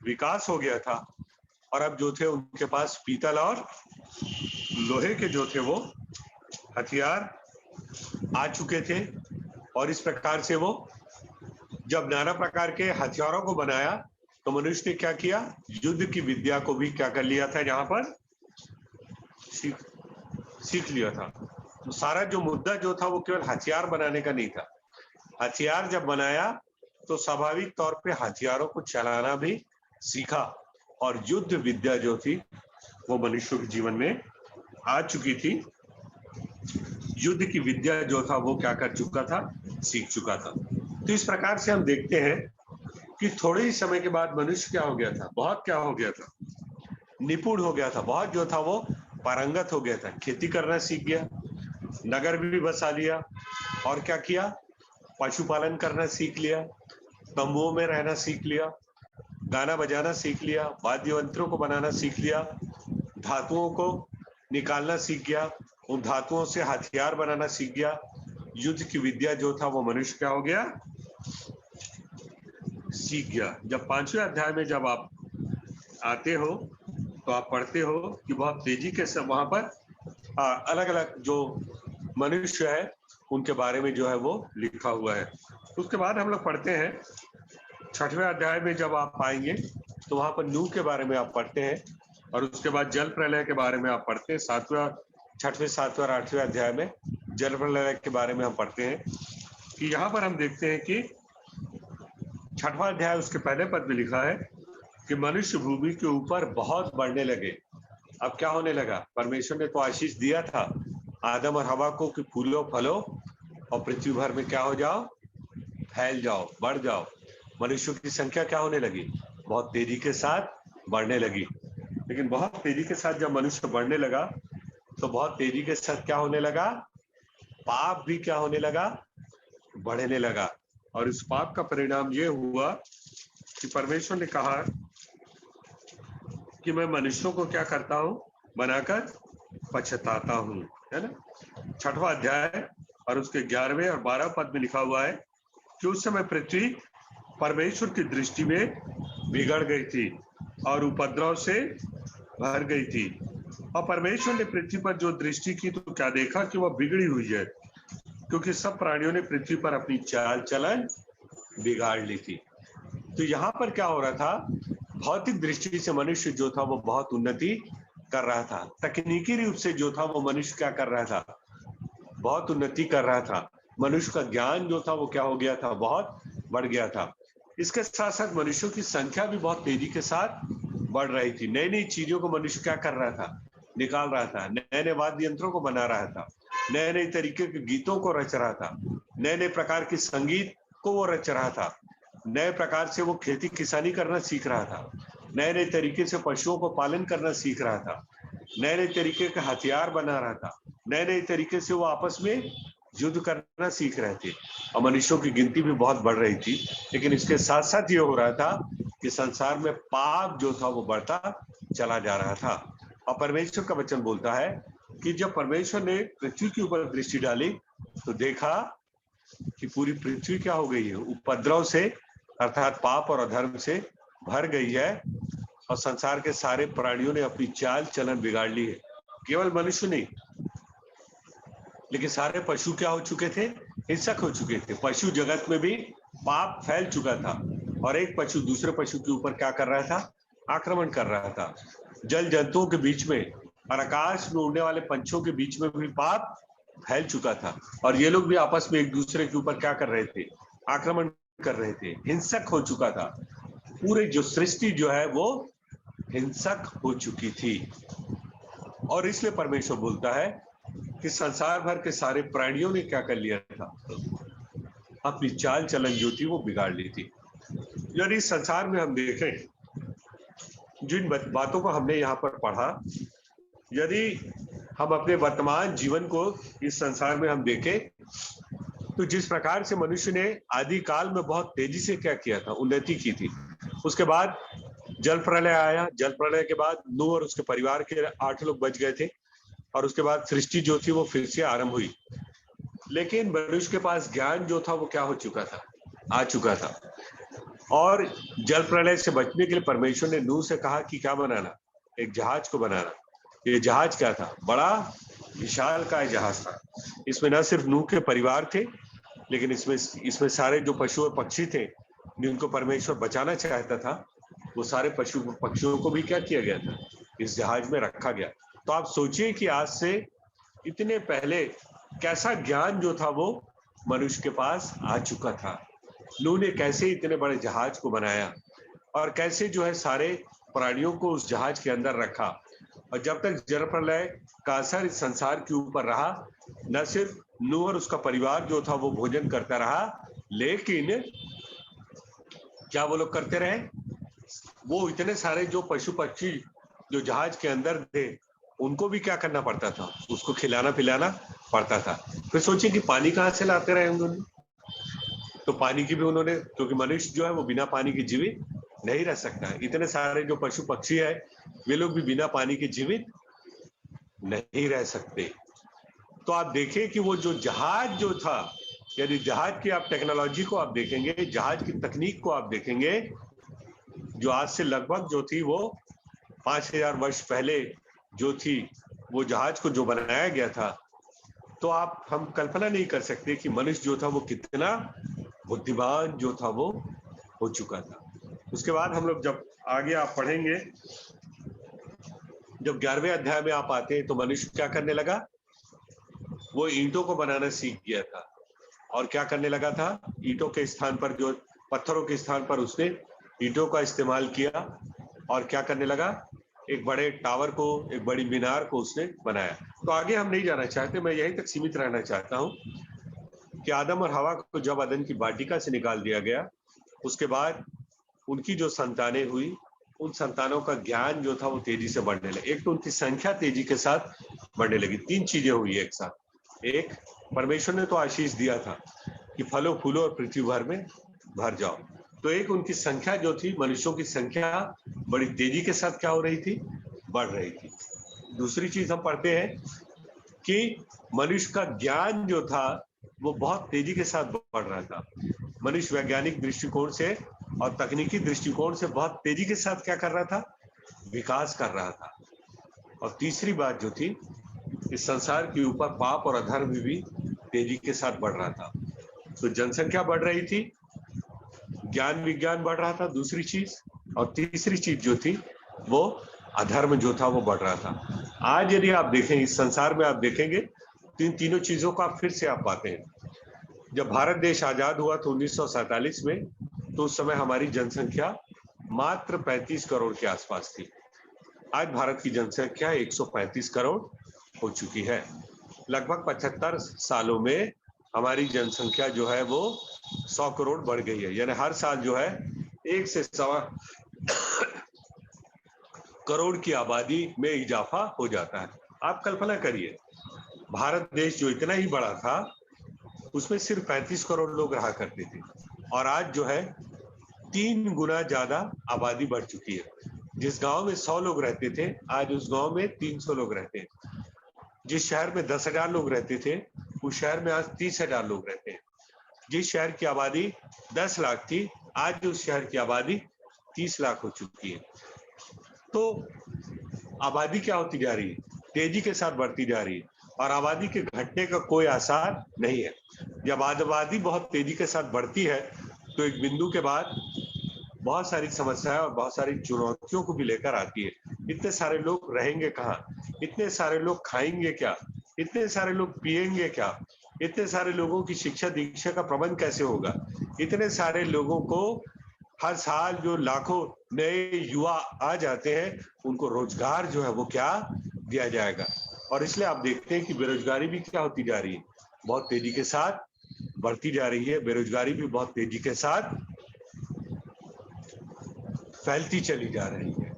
विकास हो गया था, और अब जो थे उनके पास पीतल और लोहे के जो थे वो हथियार आ चुके थे। और इस प्रकार से वो जब नाना प्रकार के हथियारों को बनाया तो मनुष्य ने क्या किया, युद्ध की विद्या को भी क्या कर लिया था, यहाँ पर सीख लिया था। तो सारा जो मुद्दा जो था वो केवल हथियार बनाने का नहीं था। हथियार जब बनाया तो स्वाभाविक तौर पे हथियारों को चलाना भी सीखा, और युद्ध विद्या जो थी वो मनुष्य के जीवन में आ चुकी थी। युद्ध की विद्या जो था वो क्या कर चुका था, सीख चुका था। तो इस प्रकार से हम देखते हैं कि थोड़े ही समय के बाद मनुष्य क्या हो गया था, बहुत क्या हो गया था, निपुण हो गया था, बहुत जो था वो पारंगत हो गया था। खेती करना सीख गया, नगर भी बसा लिया, और क्या किया, पशुपालन करना सीख लिया, तंबुओं में रहना सीख लिया, गाना बजाना सीख लिया, वाद्य यंत्रों को बनाना सीख लिया, धातुओं को निकालना सीख गया, उन धातुओं से हथियार बनाना सीख गया। युद्ध की विद्या जो था वो मनुष्य क्या हो गया, सीख गया। जब 5वें अध्याय में जब आप आते हो तो आप पढ़ते हो कि बहुत तेजी के सब वहां पर अलग अलग जो मनुष्य है उनके बारे में जो है वो लिखा हुआ है। उसके बाद हम लोग पढ़ते हैं 6वें अध्याय में जब आप आएंगे तो वहां पर नूह के बारे में आप पढ़ते हैं, और उसके बाद जल प्रलय के बारे में आप पढ़ते हैं। 6वें 7वें और 8वें अध्याय में जल प्रलय के बारे में हम पढ़ते हैं कि यहाँ पर हम देखते हैं कि 6वां अध्याय उसके पहले पद में लिखा है कि मनुष्य भूमि के ऊपर बहुत बढ़ने लगे। अब क्या होने लगा, परमेश्वर ने तो आशीष दिया था आदम और हवा को कि फूलो फलो और पृथ्वी भर में क्या हो जाओ, फैल जाओ, बढ़ जाओ। मनुष्यों की संख्या क्या होने लगी, बहुत तेजी के साथ बढ़ने लगी। लेकिन बहुत तेजी के साथ जब मनुष्य बढ़ने लगा तो बहुत तेजी के साथ क्या होने लगा, पाप भी क्या होने लगा, बढ़ने लगा। और इस पाप का परिणाम ये हुआ कि परमेश्वर ने कहा कि मैं मनुष्यों को क्या करता हूं, बनाकर पछताता हूं, है ना। 6वां अध्याय और उसके 11वें और 12वें पद में लिखा हुआ है कि उस समय पृथ्वी परमेश्वर की दृष्टि में बिगड़ गई थी और उपद्रव से भर गई थी। और परमेश्वर ने पृथ्वी पर जो दृष्टि की तो क्या देखा कि वह बिगड़ी हुई है, क्योंकि सब प्राणियों ने पृथ्वी पर अपनी चाल चलन बिगाड़ ली थी। तो यहाँ पर क्या हो रहा था, भौतिक दृष्टि से मनुष्य जो था वो बहुत उन्नति कर रहा था। तकनीकी रूप से जो था वो मनुष्य क्या कर रहा था, बहुत उन्नति कर रहा था। मनुष्य का ज्ञान जो था वो क्या हो गया था, बहुत बढ़ गया था। इसके साथ साथ मनुष्यों की संख्या भी बहुत तेजी के साथ बढ़ रही थी। नई नई चीजों को मनुष्य क्या कर रहा था, निकाल रहा था। नए नए वाद्य यंत्रों को बना रहा था, नए नए तरीके के गीतों को रच रहा था, नए नए प्रकार के संगीत को वो रच रहा था, नए प्रकार से वो खेती किसानी करना सीख रहा था, नए नए तरीके से पशुओं को पालन करना सीख रहा था, नए नए तरीके के हथियार बना रहा था, नए नए तरीके से वो आपस में युद्ध करना सीख रहे थे। और मनुष्यों की गिनती भी बहुत बढ़ रही थी। लेकिन इसके साथ साथ ये हो रहा था कि संसार में पाप जो था वो बढ़ता चला जा रहा था। और परमेश्वर का वचन बोलता है कि जब परमेश्वर ने पृथ्वी के ऊपर दृष्टि डाली तो देखा कि पूरी पृथ्वी क्या हो गई है, उपद्रव से अर्थात पाप और अधर्म से भर गई है। और संसार के सारे प्राणियों ने अपनी चाल चलन बिगाड़ ली है। केवल मनुष्य नहीं, लेकिन सारे पशु क्या हो चुके थे, हिंसक हो चुके थे। पशु जगत में भी पाप फैल चुका था और एक पशु दूसरे पशु के ऊपर क्या कर रहा था, आक्रमण कर रहा था। जल जंतुओं के बीच में और आकाश में उड़ने वाले पंछियों के बीच में भी पाप फैल चुका था। और ये लोग भी आपस में एक दूसरे के ऊपर क्या कर रहे थे, आक्रमण कर रहे थे, हिंसक हो चुका था। पूरे जो सृष्टि जो है वो हिंसक हो चुकी थी। और इसलिए परमेश्वर बोलता है कि संसार भर के सारे प्राणियों ने क्या कर लिया था, अपनी चाल चलन जो थी वो बिगाड़ ली थी। यदि इस संसार में हम देखें, जिन बातों को हमने यहाँ पर पढ़ा, यदि हम अपने वर्तमान जीवन को इस संसार में हम देखें, तो जिस प्रकार से मनुष्य ने आदि काल में बहुत तेजी से क्या किया था, उन्नति की थी। उसके बाद जल प्रलय आया, जल प्रलय के बाद नूह और उसके परिवार के 8 लोग बच गए थे और उसके बाद सृष्टि जो थी वो फिर से आरंभ हुई। लेकिन मनुष्य के पास ज्ञान जो था वो क्या हो चुका था, आ चुका था। और जल प्रलय से बचने के लिए परमेश्वर ने नूह से कहा कि क्या बनाना, एक जहाज को बनाना। ये जहाज क्या था, बड़ा विशाल का जहाज था। इसमें न सिर्फ नूह के परिवार थे, लेकिन इसमें सारे जो पशु और पक्षी थे जिनको परमेश्वर बचाना चाहता था, वो सारे पशु पक्षियों को भी क्या किया गया था, इस जहाज में रखा गया। तो आप सोचिए कि आज से इतने पहले कैसा ज्ञान जो था वो मनुष्य के पास आ चुका था। नूह ने कैसे इतने बड़े जहाज को बनाया और कैसे जो है सारे प्राणियों को उस जहाज के अंदर रखा। और जब तक जल प्रलय का असर इस संसार के ऊपर रहा, न सिर्फ नूह और उसका परिवार जो था वो भोजन करता रहा, लेकिन क्या वो लोग करते रहे, वो इतने सारे जो पशु पक्षी जो जहाज के अंदर थे उनको भी क्या करना पड़ता था, उसको खिलाना पिलाना पड़ता था। फिर सोचिए कि पानी कहाँ से लाते रहे उन्होंने, तो पानी की भी उन्होंने, क्योंकि मनुष्य जो है वो बिना पानी के जीवित नहीं रह सकता। इतने सारे जो पशु पक्षी है वे लोग भी बिना पानी के जीवित नहीं रह सकते। तो आप देखिए कि वो जो जहाज जो था, यदि जहाज की आप टेक्नोलॉजी को आप देखेंगे, जहाज की तकनीक को आप देखेंगे, जो आज से लगभग जो थी वो 5000 वर्ष पहले जो थी, वो जहाज को जो बनाया गया था, तो आप हम कल्पना नहीं कर सकते कि मनुष्य जो था वो कितना बुद्धिमान जो था वो हो चुका था। उसके बाद हम लोग जब आगे आप पढ़ेंगे, जब 11वें अध्याय में आप आते हैं तो मनुष्य क्या करने लगा, वो ईंटों को बनाना सीख गया था। और क्या करने लगा था, ईंटों के स्थान पर, जो पत्थरों के स्थान पर उसने ईंटों का इस्तेमाल किया। और क्या करने लगा, एक बड़े टावर को, एक बड़ी मीनार को उसने बनाया। तो आगे हम नहीं जाना चाहते, मैं यहीं तक सीमित रहना चाहता हूं कि आदम और हवा को जब अदन की वाटिका से निकाल दिया गया, उसके बाद उनकी जो संतानें हुई, उन संतानों का ज्ञान जो था वो तेजी से बढ़ने लगे। एक तो उनकी संख्या तेजी के साथ बढ़ने लगी। तीन चीजें हुई एक साथ। एक, परमेश्वर ने तो आशीष दिया था कि फलो फूलो और पृथ्वी भर में भर जाओ। तो एक, उनकी संख्या जो थी, मनुष्यों की संख्या बड़ी तेजी के साथ क्या हो रही थी, बढ़ रही थी। दूसरी चीज हम पढ़ते हैं कि मनुष्य का ज्ञान जो था वो बहुत तेजी के साथ बढ़ रहा था। मनुष्य वैज्ञानिक दृष्टिकोण से और तकनीकी दृष्टिकोण से बहुत तेजी के साथ क्या कर रहा था, विकास कर रहा था। और तीसरी बात जो थी, इस संसार के ऊपर पाप और अधर्म भी तेजी के साथ बढ़ रहा था। तो जनसंख्या बढ़ रही थी, ज्ञान विज्ञान बढ़ रहा था, दूसरी चीज, और तीसरी चीज जो थी वो अधर्म जो था वो बढ़ रहा था। आज यदि आप देखें इस संसार में, आप देखेंगे तो इन तीनों चीजों का फिर से आप पाते हैं। जब भारत देश आजाद हुआ तो 1947 में, तो उस समय हमारी जनसंख्या मात्र 35 करोड़ के आसपास थी। आज भारत की जनसंख्या 135 करोड़ हो चुकी है। लगभग 75 सालों में हमारी जनसंख्या जो है वो 100 करोड़ बढ़ गई है। यानी हर साल जो है 1 से 1.25 करोड़ की आबादी में इजाफा हो जाता है। आप कल्पना करिए, भारत देश जो इतना ही बड़ा था उसमें सिर्फ 35 करोड़ लोग रहा करते थे, और आज जो है 3 गुना ज्यादा आबादी बढ़ चुकी है। जिस गांव में 100 लोग रहते थे, आज उस गांव में 300 लोग रहते हैं। जिस शहर में 10,000 लोग रहते थे, उस शहर में आज 30,000 लोग रहते हैं। जिस शहर की आबादी 10 लाख थी, आज उस शहर की आबादी 30 लाख हो चुकी है। तो आबादी क्या होती जा रही है, तेजी के साथ बढ़ती जा रही है, और आबादी के घटने का कोई आसार नहीं है। जब आबादी बहुत तेजी के साथ बढ़ती है तो एक बिंदु के बाद बहुत सारी समस्याएं और बहुत सारी चुनौतियों को भी लेकर आती है। इतने सारे लोग रहेंगे कहाँ, इतने सारे लोग खाएंगे क्या, इतने सारे लोग पिएंगे क्या, इतने सारे लोगों की शिक्षा दीक्षा का प्रबंध कैसे होगा, इतने सारे लोगों को हर साल जो लाखों नए युवा आ जाते हैं उनको रोजगार जो है वो क्या दिया जाएगा। और इसलिए आप देखते हैं कि बेरोजगारी भी क्या होती जा रही है, बहुत तेजी के साथ बढ़ती जा रही है। बेरोजगारी भी बहुत तेजी के साथ फैलती चली जा रही है।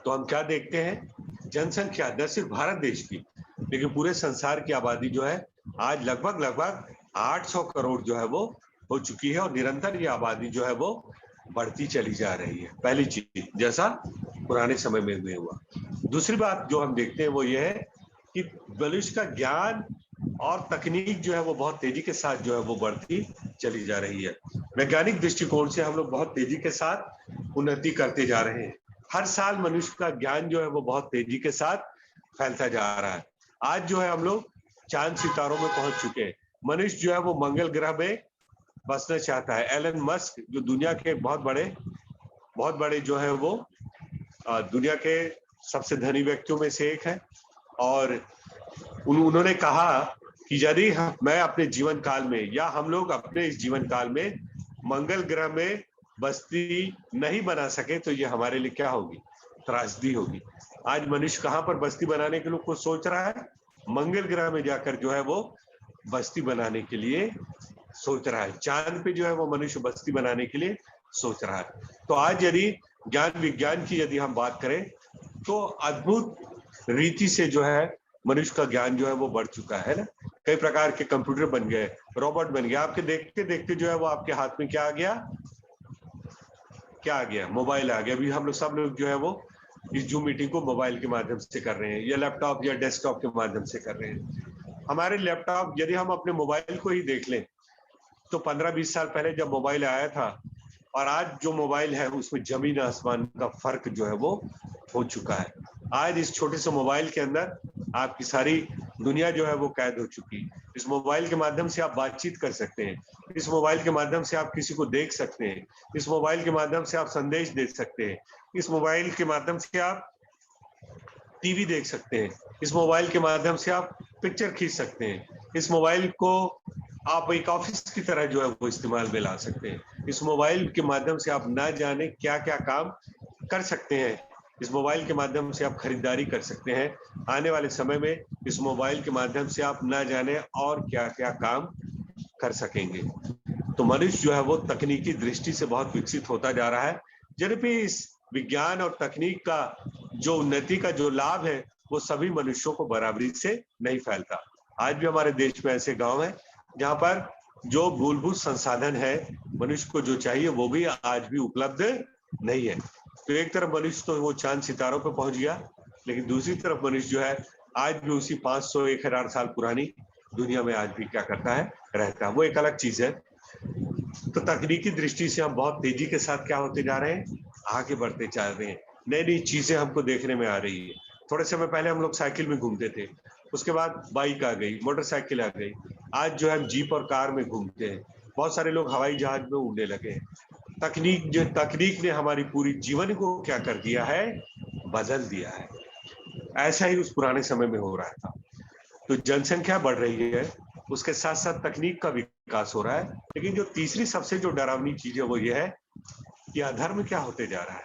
तो हम क्या देखते हैं, जनसंख्या न सिर्फ भारत देश की लेकिन पूरे संसार की आबादी जो है आज लगभग 800 करोड़ जो है वो हो चुकी है, और निरंतर ये आबादी जो है वो बढ़ती चली जा रही है। पहली चीज, जैसा पुराने समय में हुए हुआ। दूसरी बात जो हम देखते हैं वो ये है कि मनुष्य का ज्ञान और तकनीक जो है वो बहुत तेजी के साथ जो है वो बढ़ती चली जा रही है। वैज्ञानिक दृष्टिकोण से हम लोग बहुत तेजी के साथ उन्नति करते जा रहे हैं। हर साल मनुष्य का ज्ञान जो है वो बहुत तेजी के साथ फैलता जा रहा है। आज जो है हम लोग चांद सितारों में पहुंच चुके हैं। मनुष्य जो है वो मंगल ग्रह में बसना चाहता है। एलन मस्क जो दुनिया के बहुत बड़े जो है वो दुनिया के सबसे धनी व्यक्तियों में से एक है, और उन्होंने कहा कि यदि मैं अपने जीवन काल में या हम लोग अपने इस जीवन काल में मंगल ग्रह में बस्ती नहीं बना सके तो ये हमारे लिए क्या होगी, त्रासदी होगी। आज मनुष्य कहाँ पर बस्ती बनाने के लिए कुछ सोच रहा है, मंगल ग्रह में जाकर जो है वो बस्ती बनाने के लिए सोच रहा है। चांद पे जो है वो मनुष्य बस्ती बनाने के लिए सोच रहा है। तो आज यदि ज्ञान विज्ञान की यदि हम बात करें तो अद्भुत रीति से जो है मनुष्य का ज्ञान जो है वो बढ़ चुका है ना। कई प्रकार के कंप्यूटर बन गए, रोबोट बन गया। आपके देखते देखते जो है वो आपके हाथ में क्या आ गया, मोबाइल आ गया। अभी हम लोग सब लोग जो है वो इस जूम मीटिंग को मोबाइल के माध्यम से कर रहे हैं, या लैपटॉप या डेस्कटॉप के माध्यम से कर रहे हैं। हमारे लैपटॉप, यदि हम अपने मोबाइल को ही देख लें तो 15-20 साल पहले जब मोबाइल आया था और आज जो मोबाइल है उसमें जमीन आसमान का फर्क जो है वो हो चुका है। आज इस छोटे से मोबाइल के अंदर आपकी सारी दुनिया जो है वो कैद हो चुकी है। इस मोबाइल के माध्यम से आप बातचीत कर सकते हैं, इस मोबाइल के माध्यम से आप किसी को देख सकते हैं, इस मोबाइल के माध्यम से आप संदेश दे सकते हैं, इस मोबाइल के माध्यम से आप टीवी देख सकते हैं, इस मोबाइल के माध्यम से आप पिक्चर खींच सकते हैं, इस मोबाइल को आप एक ऑफिस की तरह जो है वो इस्तेमाल में ला सकते हैं। इस मोबाइल के माध्यम से आप ना जाने क्या क्या काम कर सकते हैं। इस मोबाइल के माध्यम से आप खरीदारी कर सकते हैं। आने वाले समय में इस मोबाइल के माध्यम से आप ना जाने और क्या क्या काम कर सकेंगे। तो मनुष्य जो है वो तकनीकी दृष्टि से बहुत विकसित होता जा रहा है, यद्यपि इस विज्ञान और तकनीक का जो उन्नति का जो लाभ है वो सभी मनुष्यों को बराबरी से नहीं फैलता। आज भी हमारे देश में ऐसे गांव हैं जहां पर जो मूलभूत संसाधन है मनुष्य को जो चाहिए वो भी आज भी उपलब्ध नहीं है। तो एक तरफ मनुष्य तो वो चांद सितारों पर पहुंच गया, लेकिन दूसरी तरफ मनुष्य जो है आज भी उसी 500-1000 साल पुरानी दुनिया में आज भी क्या करता है, रहता है। वो एक अलग चीज है। तो तकनीकी दृष्टि से हम बहुत तेजी के साथ क्या होते जा रहे हैं, आगे बढ़ते जा रहे हैं। नई नई चीजें हमको देखने में आ रही है। थोड़े समय पहले हम लोग साइकिल में घूमते थे, उसके बाद बाइक आ गई, मोटरसाइकिल आ गई, आज जो है हम जीप और कार में घूमते हैं। बहुत सारे लोग हवाई जहाज में उड़ने लगे हैं। तकनीक ने हमारी पूरी जीवन को क्या कर दिया है, बदल दिया है। ऐसा ही उस पुराने समय में हो रहा था। तो जनसंख्या बढ़ रही है, उसके साथ साथ तकनीक का विकास हो रहा है, लेकिन जो तीसरी सबसे जो डरावनी चीज है वो ये है कि अधर्म क्या होते जा रहा है,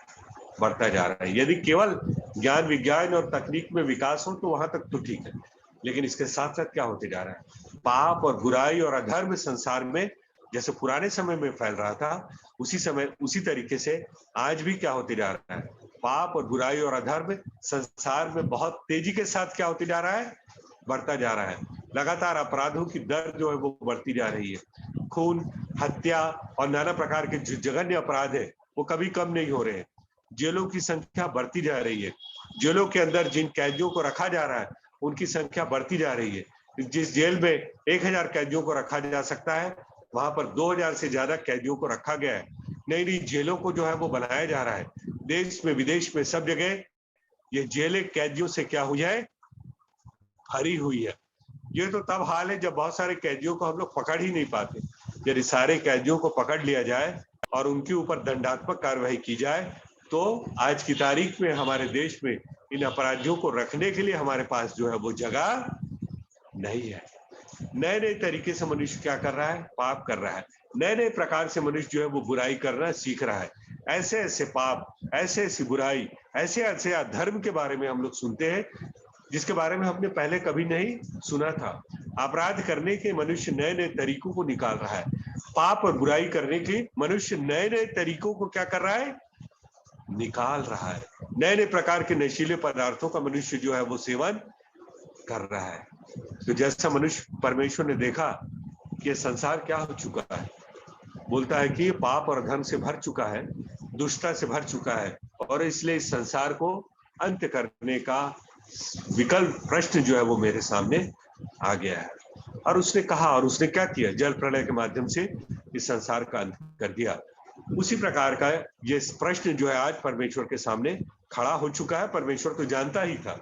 बढ़ता जा रहा है। यदि केवल ज्ञान विज्ञान और तकनीक में विकास हो तो वहां तक तो ठीक है, लेकिन इसके साथ साथ क्या होते जा रहा है, पाप और बुराई और अधर्म संसार में जैसे पुराने समय में फैल रहा था, उसी तरीके से आज भी क्या होते जा रहा है, पाप और बुराई और अधर्म संसार में बहुत तेजी के साथ क्या होते जा रहा है, बढ़ता जा रहा है। लगातार अपराधों की दर जो है वो बढ़ती जा रही है। खून, हत्या और नाना प्रकार के जो जघन्य अपराध है वो कभी कम नहीं हो रहे हैं। जेलों की संख्या बढ़ती जा रही है। जेलों के अंदर जिन कैदियों को रखा जा रहा है उनकी संख्या बढ़ती जा रही है। जिस जेल में 1000 कैदियों को रखा जा सकता है, वहां पर 2000 से ज्यादा कैदियों को रखा गया है। नई नई जेलों को जो है वो बनाया जा रहा है। देश में विदेश में सब जगह ये जेलें कैदियों से क्या हुई है, भरी हुई है। ये तो तब हाल है जब बहुत सारे कैदियों को हम लोग पकड़ ही नहीं पाते। यदि सारे कैदियों को पकड़ लिया जाए और उनके ऊपर दंडात्मक कार्रवाई की जाए तो आज की तारीख में हमारे देश में इन अपराधियों को रखने के लिए हमारे पास जो है वो जगह नहीं है। नए नए तरीके से मनुष्य क्या कर रहा है, पाप कर रहा है। नए नए प्रकार से मनुष्य जो है वो बुराई करना सीख रहा है। ऐसे ऐसे पाप, ऐसे ऐसी बुराई, ऐसे ऐसे अधर्म के बारे में हम लोग सुनते हैं जिसके बारे में हमने पहले कभी नहीं सुना था। अपराध करने के मनुष्य नए नए तरीकों को निकाल रहा है। पाप और बुराई करने के मनुष्य नए नए तरीकों को क्या कर रहा है, निकाल रहा है। नए नए प्रकार के नशीले पदार्थों का मनुष्य जो है वो सेवन कर रहा है। तो जैसा मनुष्य परमेश्वर ने देखा कि संसार क्या हो चुका है, बोलता है कि पाप और धर्म से भर चुका है, दुष्टता से भर चुका है, और इसलिए इस संसार को अंत करने का विकल्प प्रश्न जो है वो मेरे सामने आ गया है। और उसने कहा, और उसने क्या किया, जल प्रलय के माध्यम से इस संसार का अंत कर दिया। उसी प्रकार का ये प्रश्न जो है आज परमेश्वर के सामने खड़ा हो चुका है। परमेश्वर तो जानता ही था,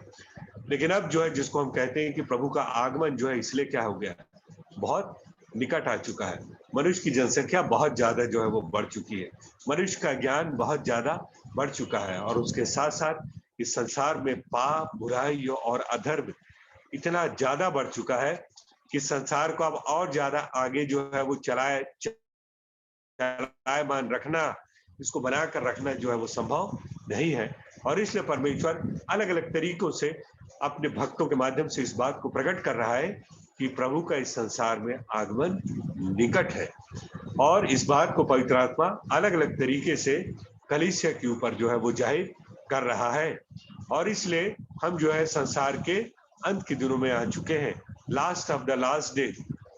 लेकिन अब जो है जिसको हम कहते हैं कि प्रभु का आगमन जो है इसलिए क्या हो गया, बहुत निकट आ चुका है। मनुष्य की जनसंख्या बहुत ज्यादा जो है वो बढ़ चुकी है। मनुष्य का ज्ञान बहुत ज्यादा बढ़ चुका है, और उसके साथ साथ इस संसार में पाप, बुराई और अधर्म इतना ज्यादा बढ़ चुका है कि संसार को अब और ज्यादा आगे जो है वो चलायमान रखना, इसको बनाकर रखना जो है वो संभव नहीं है। और इसलिए परमेश्वर अलग अलग तरीकों से अपने भक्तों के माध्यम से इस बात को प्रकट कर रहा है कि प्रभु का इस संसार में आगमन निकट है। और इस बात को पवित्र आत्मा अलग अलग तरीके से कलीसिया के ऊपर जो है वो जाहिर कर रहा है। और इसलिए हम जो है संसार के अंत के दिनों में आ चुके हैं। Last of the last day,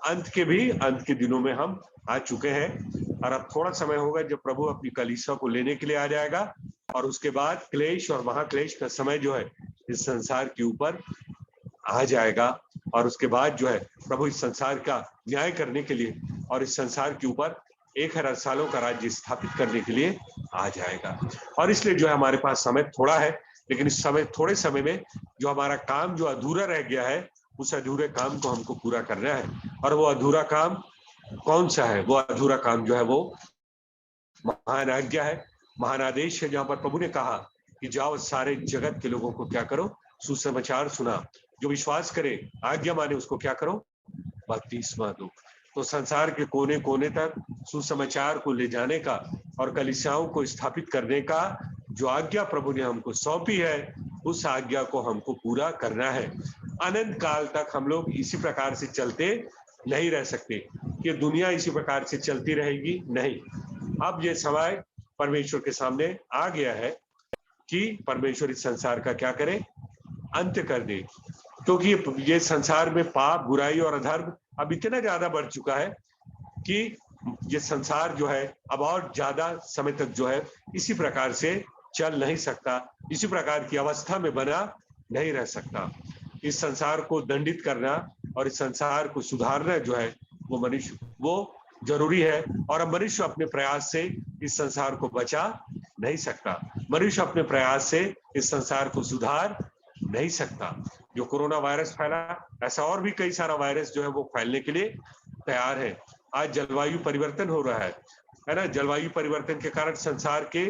अंत के दिनों में हम आ चुके हैं। और अब थोड़ा समय होगा जब प्रभु अपनी कलीसिया को लेने के लिए आ जाएगा, और उसके बाद क्लेश और महाक्लेश का समय जो है इस संसार के ऊपर आ जाएगा। और उसके बाद जो है प्रभु इस संसार का न्याय करने के लिए और इस संसार के ऊपर 1000 सालों का राज्य स्थापित करने के लिए आ जाएगा। और इसलिए जो है हमारे पास समय थोड़ा है, लेकिन इस थोड़े समय में जो हमारा काम जो अधूरा रह गया है, उस अधूरे काम को हमको पूरा करना है। और वो अधूरा काम कौन सा है? वो अधूरा काम जो है वो महान आज्ञा है, महान आदेश है, जहां पर प्रभु ने कहा कि जाओ सारे जगत के लोगों को क्या करो, सुसमाचार सुना। जो विश्वास करे, आज्ञा माने, उसको क्या करो, बपतिस्मा दो। तो संसार के कोने कोने तक सुसमाचार को ले जाने का और कलीसियाओं को स्थापित करने का जो आज्ञा प्रभु ने हमको सौंपी है, उस आज्ञा को हमको पूरा करना है। अनंत काल तक हम लोग इसी प्रकार से चलते नहीं रह सकते। कि दुनिया इसी प्रकार से चलती रहेगी, नहीं। अब ये समय परमेश्वर के सामने आ गया है कि परमेश्वर इस संसार का क्या करे, अंत कर दे, क्योंकि ये संसार में पाप, बुराई और अधर्म अब इतना ज्यादा बढ़ चुका है कि ये संसार जो है अब और ज्यादा समय तक जो है इसी प्रकार से चल नहीं सकता, इसी प्रकार की अवस्था में बना नहीं रह सकता। इस संसार को दंडित करना और इस संसार को सुधारना जो है वो जरूरी है, और अब मनुष्य अपने प्रयास से इस संसार को बचा नहीं सकता। मनुष्य अपने प्रयास से इस संसार को सुधार नहीं सकता। जो कोरोना वायरस फैला, ऐसा और भी कई सारा वायरस जो है वो फैलने के लिए तैयार है। आज जलवायु परिवर्तन हो रहा है ना। जलवायु परिवर्तन के कारण संसार के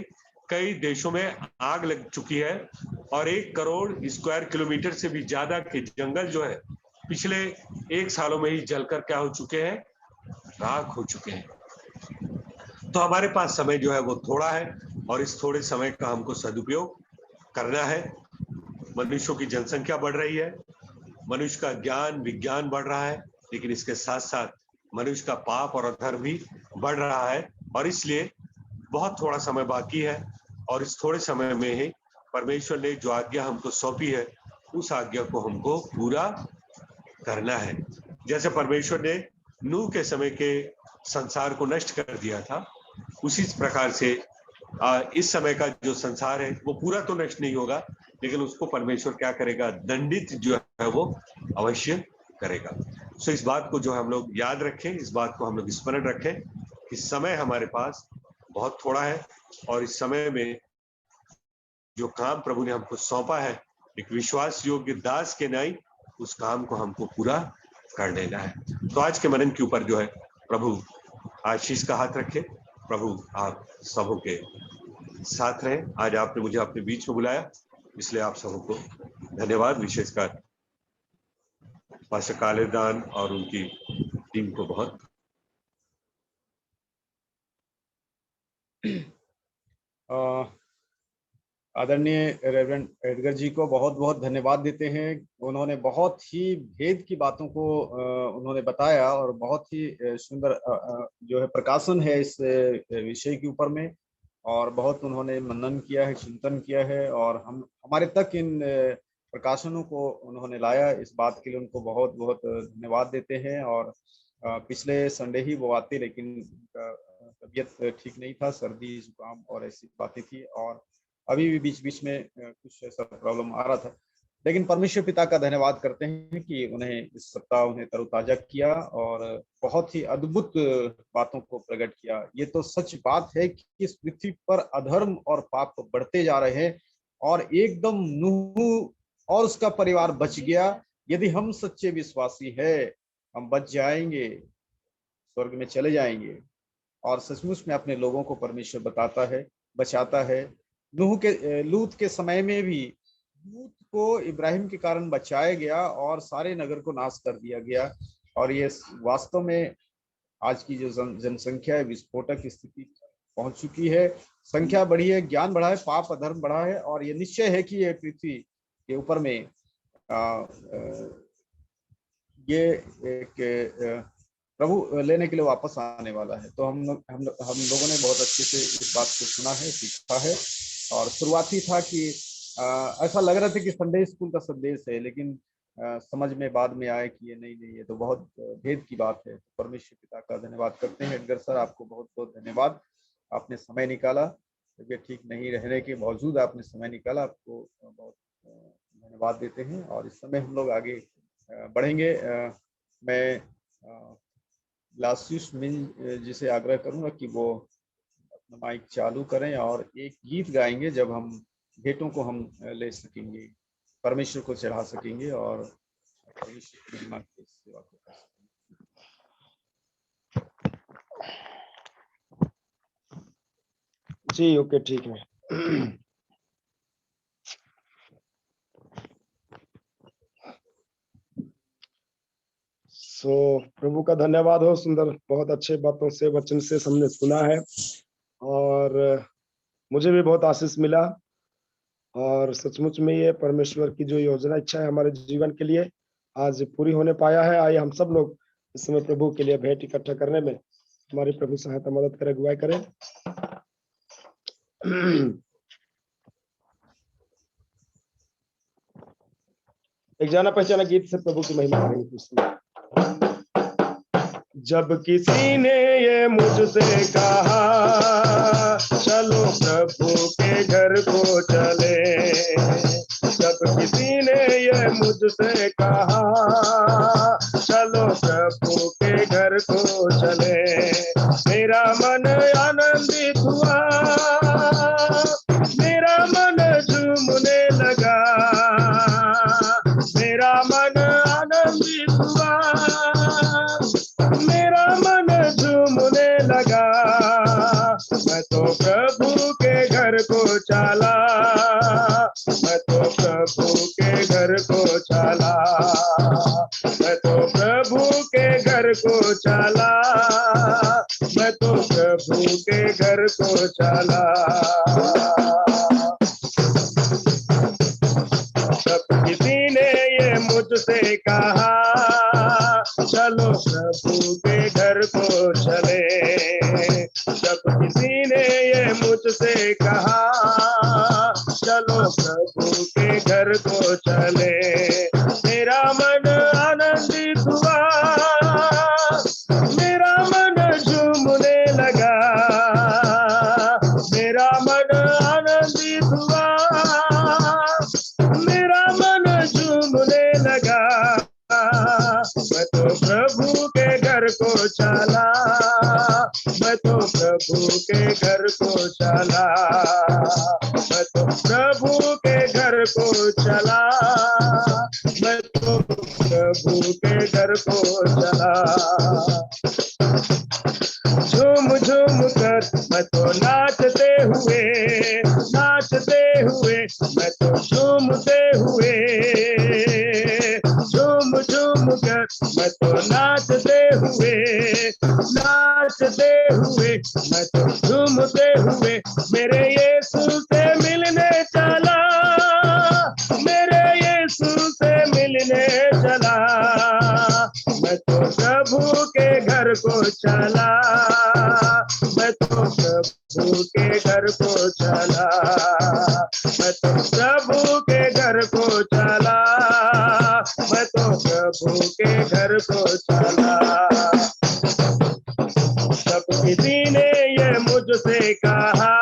कई देशों में आग लग चुकी है, और 1 करोड़ स्क्वायर किलोमीटर से भी ज्यादा के जंगल जो है पिछले 1 सालों में ही जलकर क्या हो चुके हैं, राख हो चुके हैं। तो हमारे पास समय जो है वो थोड़ा है, और इस थोड़े समय का हमको सदुपयोग करना है। मनुष्यों की जनसंख्या बढ़ रही है, मनुष्य का ज्ञान विज्ञान बढ़ रहा है, लेकिन इसके साथ साथ मनुष्य का पाप और अधर्म भी बढ़ रहा है, और इसलिए बहुत थोड़ा समय बाकी है। और इस थोड़े समय में ही परमेश्वर ने जो आज्ञा हमको सौंपी है, उस आज्ञा को हमको पूरा करना है। जैसे परमेश्वर ने नूह के समय के संसार को नष्ट कर दिया था, उसी प्रकार से इस समय का जो संसार है वो पूरा तो नष्ट नहीं होगा, लेकिन उसको परमेश्वर क्या करेगा, दंडित जो है वो अवश्य करेगा। सो इस बात को जो हम लोग याद रखें, इस बात को हम लोग स्मरण रखें कि समय हमारे पास बहुत थोड़ा है, और इस समय में जो काम प्रभु ने हमको सौंपा है एक विश्वास योग्य दास के नाई, उस काम को हमको पूरा कर लेना है। तो आज के मनन के ऊपर जो है प्रभु आशीष का हाथ रखे। प्रभु आप सबों के साथ रहे। आज आपने मुझे अपने बीच में बुलाया, इसलिए आप सबों को धन्यवाद। विशेषकर पास्टर कालेदान और उनकी टीम को बहुत। आदरणीय रेवरेंड एडगर जी को बहुत बहुत धन्यवाद देते हैं। उन्होंने बहुत ही भेद की बातों को उन्होंने बताया, और बहुत ही सुंदर जो है प्रकाशन है इस विषय के ऊपर में, और बहुत उन्होंने मनन किया है, चिंतन किया है, और हम हमारे तक इन प्रकाशनों को उन्होंने लाया। इस बात के लिए उनको बहुत बहुत धन्यवाद देते हैं। और पिछले संडे ही वो आते, लेकिन उनका तबीयत ठीक नहीं था, सर्दी जुकाम और ऐसी बातें थी, और अभी भी बीच बीच में कुछ ऐसा प्रॉब्लम आ रहा था। लेकिन परमेश्वर पिता का धन्यवाद करते हैं कि उन्हें इस सप्ताह उन्हें तरोताजा किया और बहुत ही अद्भुत बातों को प्रकट किया। ये तो सच बात है कि इस पृथ्वी पर अधर्म और पाप बढ़ते जा रहे हैं, और एकदम नूह और उसका परिवार बच गया। यदि हम सच्चे विश्वासी है, हम बच जाएंगे, स्वर्ग में चले जाएंगे। और सचमुच में अपने लोगों को परमेश्वर बताता है, बचाता है। लूत के समय में भी लूत को इब्राहिम के कारण बचाया गया और सारे नगर को नाश कर दिया गया। और ये वास्तव में आज की जो जनसंख्या है, विस्फोटक स्थिति पहुंच चुकी है। संख्या बढ़ी है, ज्ञान बढ़ा है, पाप अधर्म बढ़ा है, और ये निश्चय है कि ये पृथ्वी के ऊपर में ये एक प्रभु लेने के लिए वापस आने वाला है। तो हम लोगों ने बहुत अच्छे से इस बात को सुना है, सीखा है। और शुरुआती था कि ऐसा लग रहा था कि संडे स्कूल का संदेश है, लेकिन समझ में बाद में आया कि ये नहीं, ये तो बहुत भेद की बात है। परमेश्वर पिता का धन्यवाद करते हैं। एडगर सर, आपको बहुत बहुत धन्यवाद, आपने समय निकाला। तबीयत ठीक नहीं रहने के बावजूद आपने समय निकाला, आपको बहुत धन्यवाद देते हैं। और इस समय हम लोग आगे बढ़ेंगे। मैं लासियुस मिल जी से आग्रह करूंगा कि वो अपना माइक चालू करें और एक गीत गाएंगे, जब हम भेंटों को हम ले सकेंगे, परमेश्वर को चढ़ा सकेंगे और परमेश्वर की महिमा की सेवा को कर सकेंगे। जी ओके, ठीक है। प्रभु का धन्यवाद हो। सुंदर, बहुत अच्छे बातों से, वचन से हमने सुना है, और मुझे भी बहुत आशीष मिला। और सचमुच में ये परमेश्वर की जो योजना, इच्छा है हमारे जीवन के लिए, आज पूरी होने पाया है। आइए हम सब लोग इस समय प्रभु के लिए भेंट इकट्ठा करने में हमारी प्रभु सहायता मदद करे, अगुवाई करे। एक जाना पहचाना गीत से प्रभु की महिमा करेंगे। जब किसी ने ये मुझसे कहा चलो प्रभु के घर को चले, जब किसी ने ये मुझसे कहा चलो प्रभु के घर को चले, मेरा मन आनंदित हुआ, मेरा मन झूमने लगा, मेरा मन आनंदित हुआ, मेरा मन झूमने लगा। मैं तो प्रभु के घर को चला, मैं तो प्रभु के घर को चला, मैं तो प्रभु के घर को चला, मैं तो प्रभु के घर को चला। जब किसी ने ये मुझसे कहा चलो प्रभु के घर को चले, जब किसी ने ये मुझसे कहा चलो प्रभु के घर को चले, मेरा मन आनंदित हुआ, मेरा मन झूमने लगा, मेरा मन आनंदित हुआ, मेरा मन झूमने लगा। मैं तो प्रभु के घर को चला, मैं तो प्रभु के घर को चला, मैं तो प्रभु के घर को चला, मैं तो प्रभु के घर को चला। झूम झूम कर मैं तो नाचते हुए, नाचते हुए मैं तो झूमते हुए, झूम झूम कर मैं तो नाचते हुए, नाचते हुए मैं तो झूमते हुए, मेरे यीशु से मिलने चला, मेरे यीशु से मिलने चला। मैं तो प्रभु के घर को चला, मैं तो प्रभु के घर को चला, मैं तो प्रभु के घर को चला, मैं तो प्रभु के घर को चला। जब किसी ने ये मुझसे कहा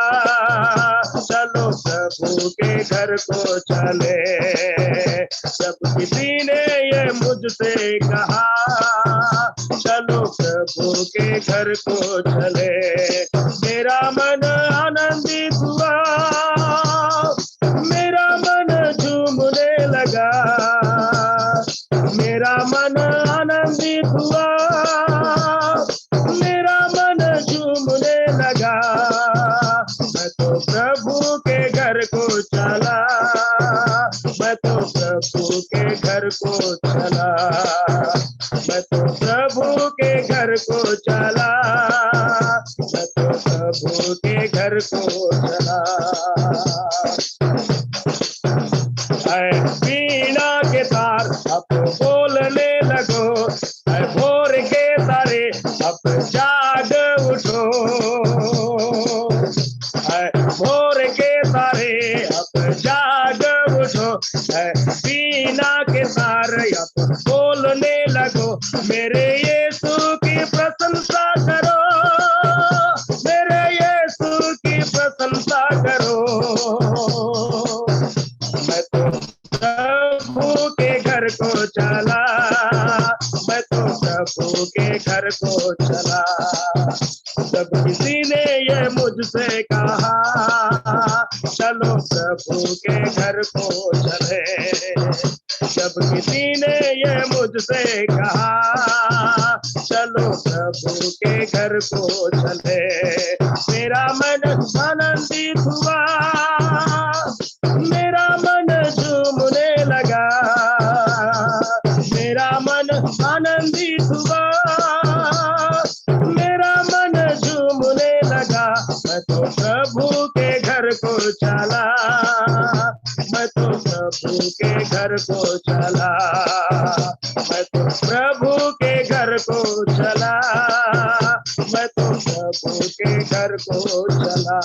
चलो प्रभु के घर को चले, जब किसी ने ये मुझसे कहा चलो प्रभु के घर को चले, मेरा मन आनंदित हुआ, मेरा मन झूमने लगा, मेरा मन आनंदित हुआ, मेरा मन झूमने लगा। मैं तो प्रभु के घर को चला, मैं तो प्रभु के घर को चला, मैं तो प्रभु के घर को चला, मैं तो प्रभु के घर को चला। वीणा के तार अब बोलने लगो, भोर के तारे अब जाग उठो, भोर के तारे अब जाग उठो, वीणा के तार अब बोलने लगो, मेरे यीशु की प्रशंसा करो, मेरे यीशु की प्रशंसा करो। मैं तो प्रभु के घर को चला, मैं तो प्रभु के घर को चला। जब किसी ने ये मुझसे कहा चलो प्रभु के घर को चले, जब किसी ने ये मुझसे कहा चलो प्रभु के घर को चले, मेरा मन आनंदित हुआ, मेरा मन झूमने लगा, मेरा मन आनंदित हुआ, मेरा मन झूमने लगा। मैं तो प्रभु के घर को चला, मैं तो प्रभु के घर को चला, मैं तो प्रभु के घर को चला, मैं तो प्रभु के घर को चला।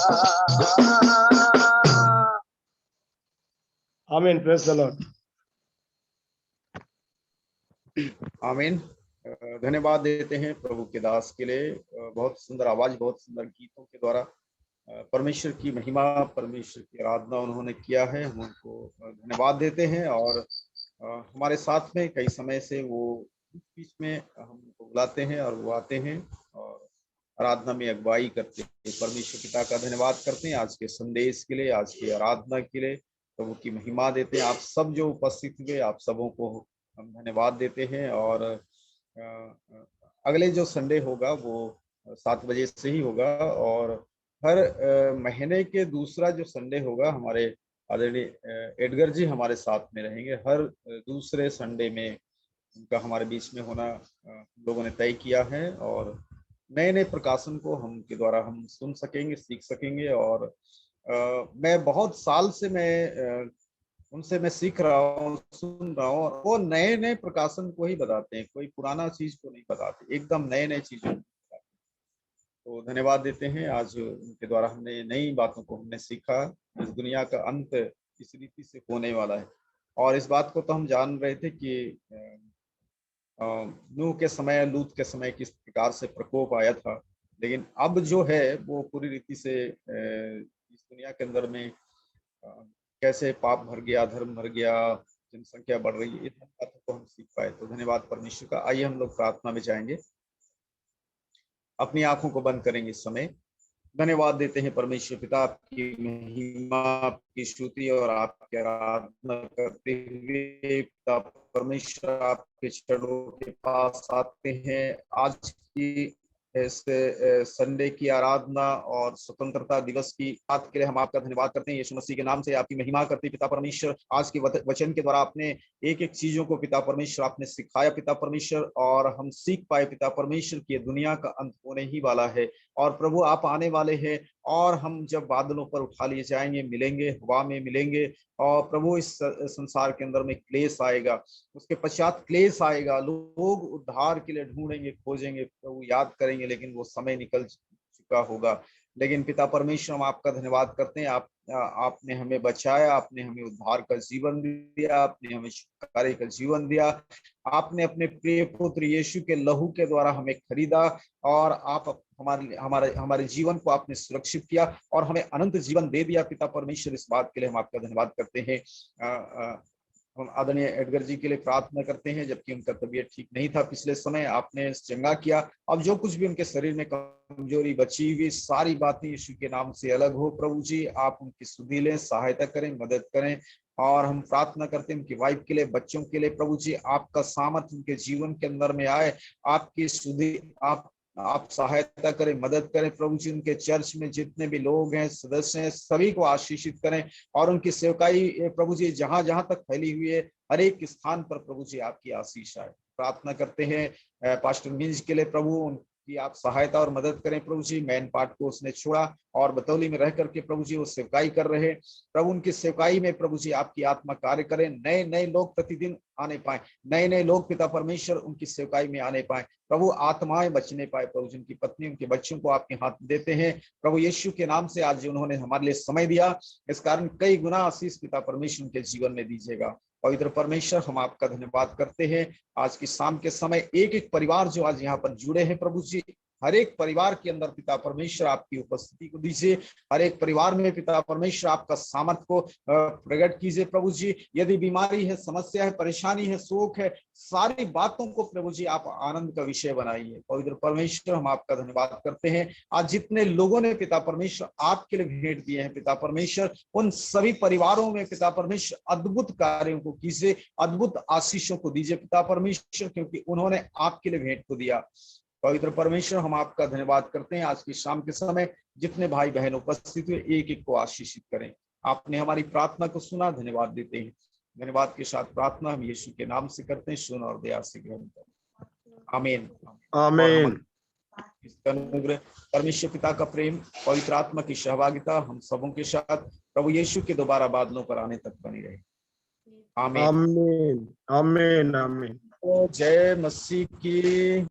आमीन, प्रेज द लॉर्ड। आमीन। धन्यवाद देते हैं प्रभु के दास के लिए। बहुत सुंदर आवाज, बहुत सुंदर गीतों के द्वारा परमेश्वर की महिमा, परमेश्वर की आराधना उन्होंने किया है। हम उनको धन्यवाद देते हैं। और हमारे साथ में कई समय से वो बीच में हमको बुलाते हैं और वो आते हैं और आराधना में अगुवाई करते हैं। परमेश्वर पिता का धन्यवाद करते हैं आज के संदेश के लिए, आज की आराधना के लिए। प्रभु की महिमा देते हैं। आप सब जो उपस्थित हुए, आप सबों को हम धन्यवाद देते हैं। और अगले जो संडे होगा वो 7 बजे से ही होगा। और हर महीने के दूसरा जो संडे होगा, हमारे आदरणीय एडगर जी हमारे साथ में रहेंगे। हर दूसरे संडे में उनका हमारे बीच में होना लोगों ने तय किया है। और नए नए प्रकाशन को हम के द्वारा हम सुन सकेंगे, सीख सकेंगे। और मैं बहुत साल से उनसे मैं सीख रहा हूँ, सुन रहा हूँ। वो नए नए प्रकाशन को ही बताते हैं, कोई पुराना चीज को नहीं बताते, एकदम नए नए चीजों को बताते हैं। तो धन्यवाद देते हैं। आज उनके द्वारा हमने नई बातों को हमने सीखा। इस दुनिया का अंत इस रीति से होने वाला है। और इस बात को तो हम जान रहे थे कि नूह के समय, लूत के समय किस प्रकार से प्रकोप आया था। लेकिन अब जो है वो पूरी रीति से इस दुनिया के अंदर में कैसे पाप भर गया, धर्म भर गया, जनसंख्या बढ़ रही है, इन बातों को हम सीख पाए। तो धन्यवाद परमेश्वर का। आइए हम लोग प्रार्थना में जाएंगे, अपनी आंखों को बंद करेंगे इस समय। धन्यवाद देते हैं परमेश्वर पिता, आपकी महिमा, आपकी स्तुति और आपकी आराधना करते हुए पिता परमेश्वर आपके चरणों के पास आते हैं। आज की इस संडे की आराधना और स्वतंत्रता दिवस की बात के लिए हम आपका धन्यवाद करते हैं। यीशु मसीह के नाम से आपकी महिमा करते हैं पिता परमेश्वर। आज के वचन के द्वारा आपने एक एक चीजों को पिता परमेश्वर आपने सिखाया पिता परमेश्वर, और हम सीख पाए पिता परमेश्वर की दुनिया का अंत होने ही वाला है। और प्रभु आप आने वाले हैं, और हम जब बादलों पर उठा लिए जाएंगे, मिलेंगे, हवा में मिलेंगे। और प्रभु इस संसार के अंदर में क्लेश आएगा, उसके पश्चात क्लेश आएगा। लोग उद्धार के लिए ढूंढेंगे, खोजेंगे, प्रभु याद करेंगे, लेकिन वो समय निकल चुका होगा। लेकिन पिता परमेश्वर हम आपका धन्यवाद करते हैं। आपने हमें बचाया, आपने हमें उद्धार का जीवन दिया, आपने हमें छुटकारे का जीवन दिया। आपने अपने प्रिय पुत्र यीशु के लहू के द्वारा हमें खरीदा, और आप हमारे जीवन को आपने सुरक्षित किया और हमें अनंत जीवन दे दिया पिता परमेश्वर। इस बात के लिए हम आपका धन्यवाद करते हैं। हम आदरणीय एडगर जी के लिए प्रार्थना करते हैं, जबकि उनका तबीयत ठीक नहीं था पिछले समय, आपने चंगा किया। अब जो कुछ भी उनके शरीर में कमजोरी बची हुई, सारी बातें यीशु के नाम से अलग हो। प्रभु जी आप उनकी सुधि लें, सहायता करें, मदद करें। और हम प्रार्थना करते हैं उनकी वाइफ के लिए, बच्चों के लिए। प्रभु जी आपका सामर्थ उनके जीवन के अंदर में आए, आपकी सुधि आप सहायता करें, मदद करें। प्रभु जी उनके चर्च में जितने भी लोग हैं, सदस्य हैं, सभी को आशीषित करें। और उनकी सेवकाई प्रभु जी जहां जहां तक फैली हुई है, हर एक स्थान पर प्रभु जी आपकी आशीष आए। प्रार्थना करते हैं पास्टर मिंज के लिए, प्रभु कि आप सहायता और मदद करें। प्रभु जी मैन पार्ट को उसने छोड़ा और बतौली में रह करके प्रभु जी वो सेवकाई कर रहे। प्रभु उनकी सेवकाई में प्रभु जी आपकी आत्मा कार्य करें, नए नए लोग प्रतिदिन आने पाए, नए नए लोग पिता परमेश्वर उनकी सेवकाई में आने पाए। प्रभु आत्माएं बचने पाए। प्रभु जी उनकी पत्नी, उनके बच्चों को आपके हाथ देते हैं। प्रभु यीशु के नाम से आज उन्होंने हमारे लिए समय दिया, इस कारण कई गुना आशीष पिता परमेश्वर उनके जीवन में दीजिएगा। पवित्र परमेश्वर हम आपका धन्यवाद करते हैं। आज की शाम के समय एक एक परिवार जो आज यहाँ पर जुड़े हैं प्रभु जी, हर एक परिवार के अंदर पिता परमेश्वर आपकी उपस्थिति को दीजिए। हर एक परिवार में पिता परमेश्वर आपका सामर्थ्य को प्रकट कीजिए। प्रभु जी यदि बीमारी है, समस्या है, परेशानी है, शोक है, सारी बातों को प्रभु जी आप आनंद का विषय बनाइए। पवित्र परमेश्वर हम आपका धन्यवाद करते हैं। आज जितने लोगों ने पिता परमेश्वर आपके लिए भेंट दिए हैं पिता परमेश्वर, उन सभी परिवारों में पिता परमेश्वर अद्भुत कार्यों को कीजिए, अद्भुत आशीषों को दीजिए पिता परमेश्वर, क्योंकि उन्होंने आपके लिए भेंट को दिया। पवित्र परमेश्वर हम आपका धन्यवाद करते हैं। आज की शाम के समय जितने भाई बहन उपस्थित हुए, एक एक को आशीषित करें। आपने हमारी प्रार्थना को सुना, धन्यवाद देते हैं। धन्यवाद के साथ प्रार्थना हम यीशु के नाम से करते हैं, सुन और दया से ग्रहण करें। आमीन आमीन। अनुग्रह, परमेश्वर पिता का प्रेम, पवित्र आत्मा की सहभागिता हम सबों के साथ प्रभु यीशु के दोबारा बादलों पर आने तक बनी रहे। आमीन आमीन आमीन आमीन। जय मसीह की।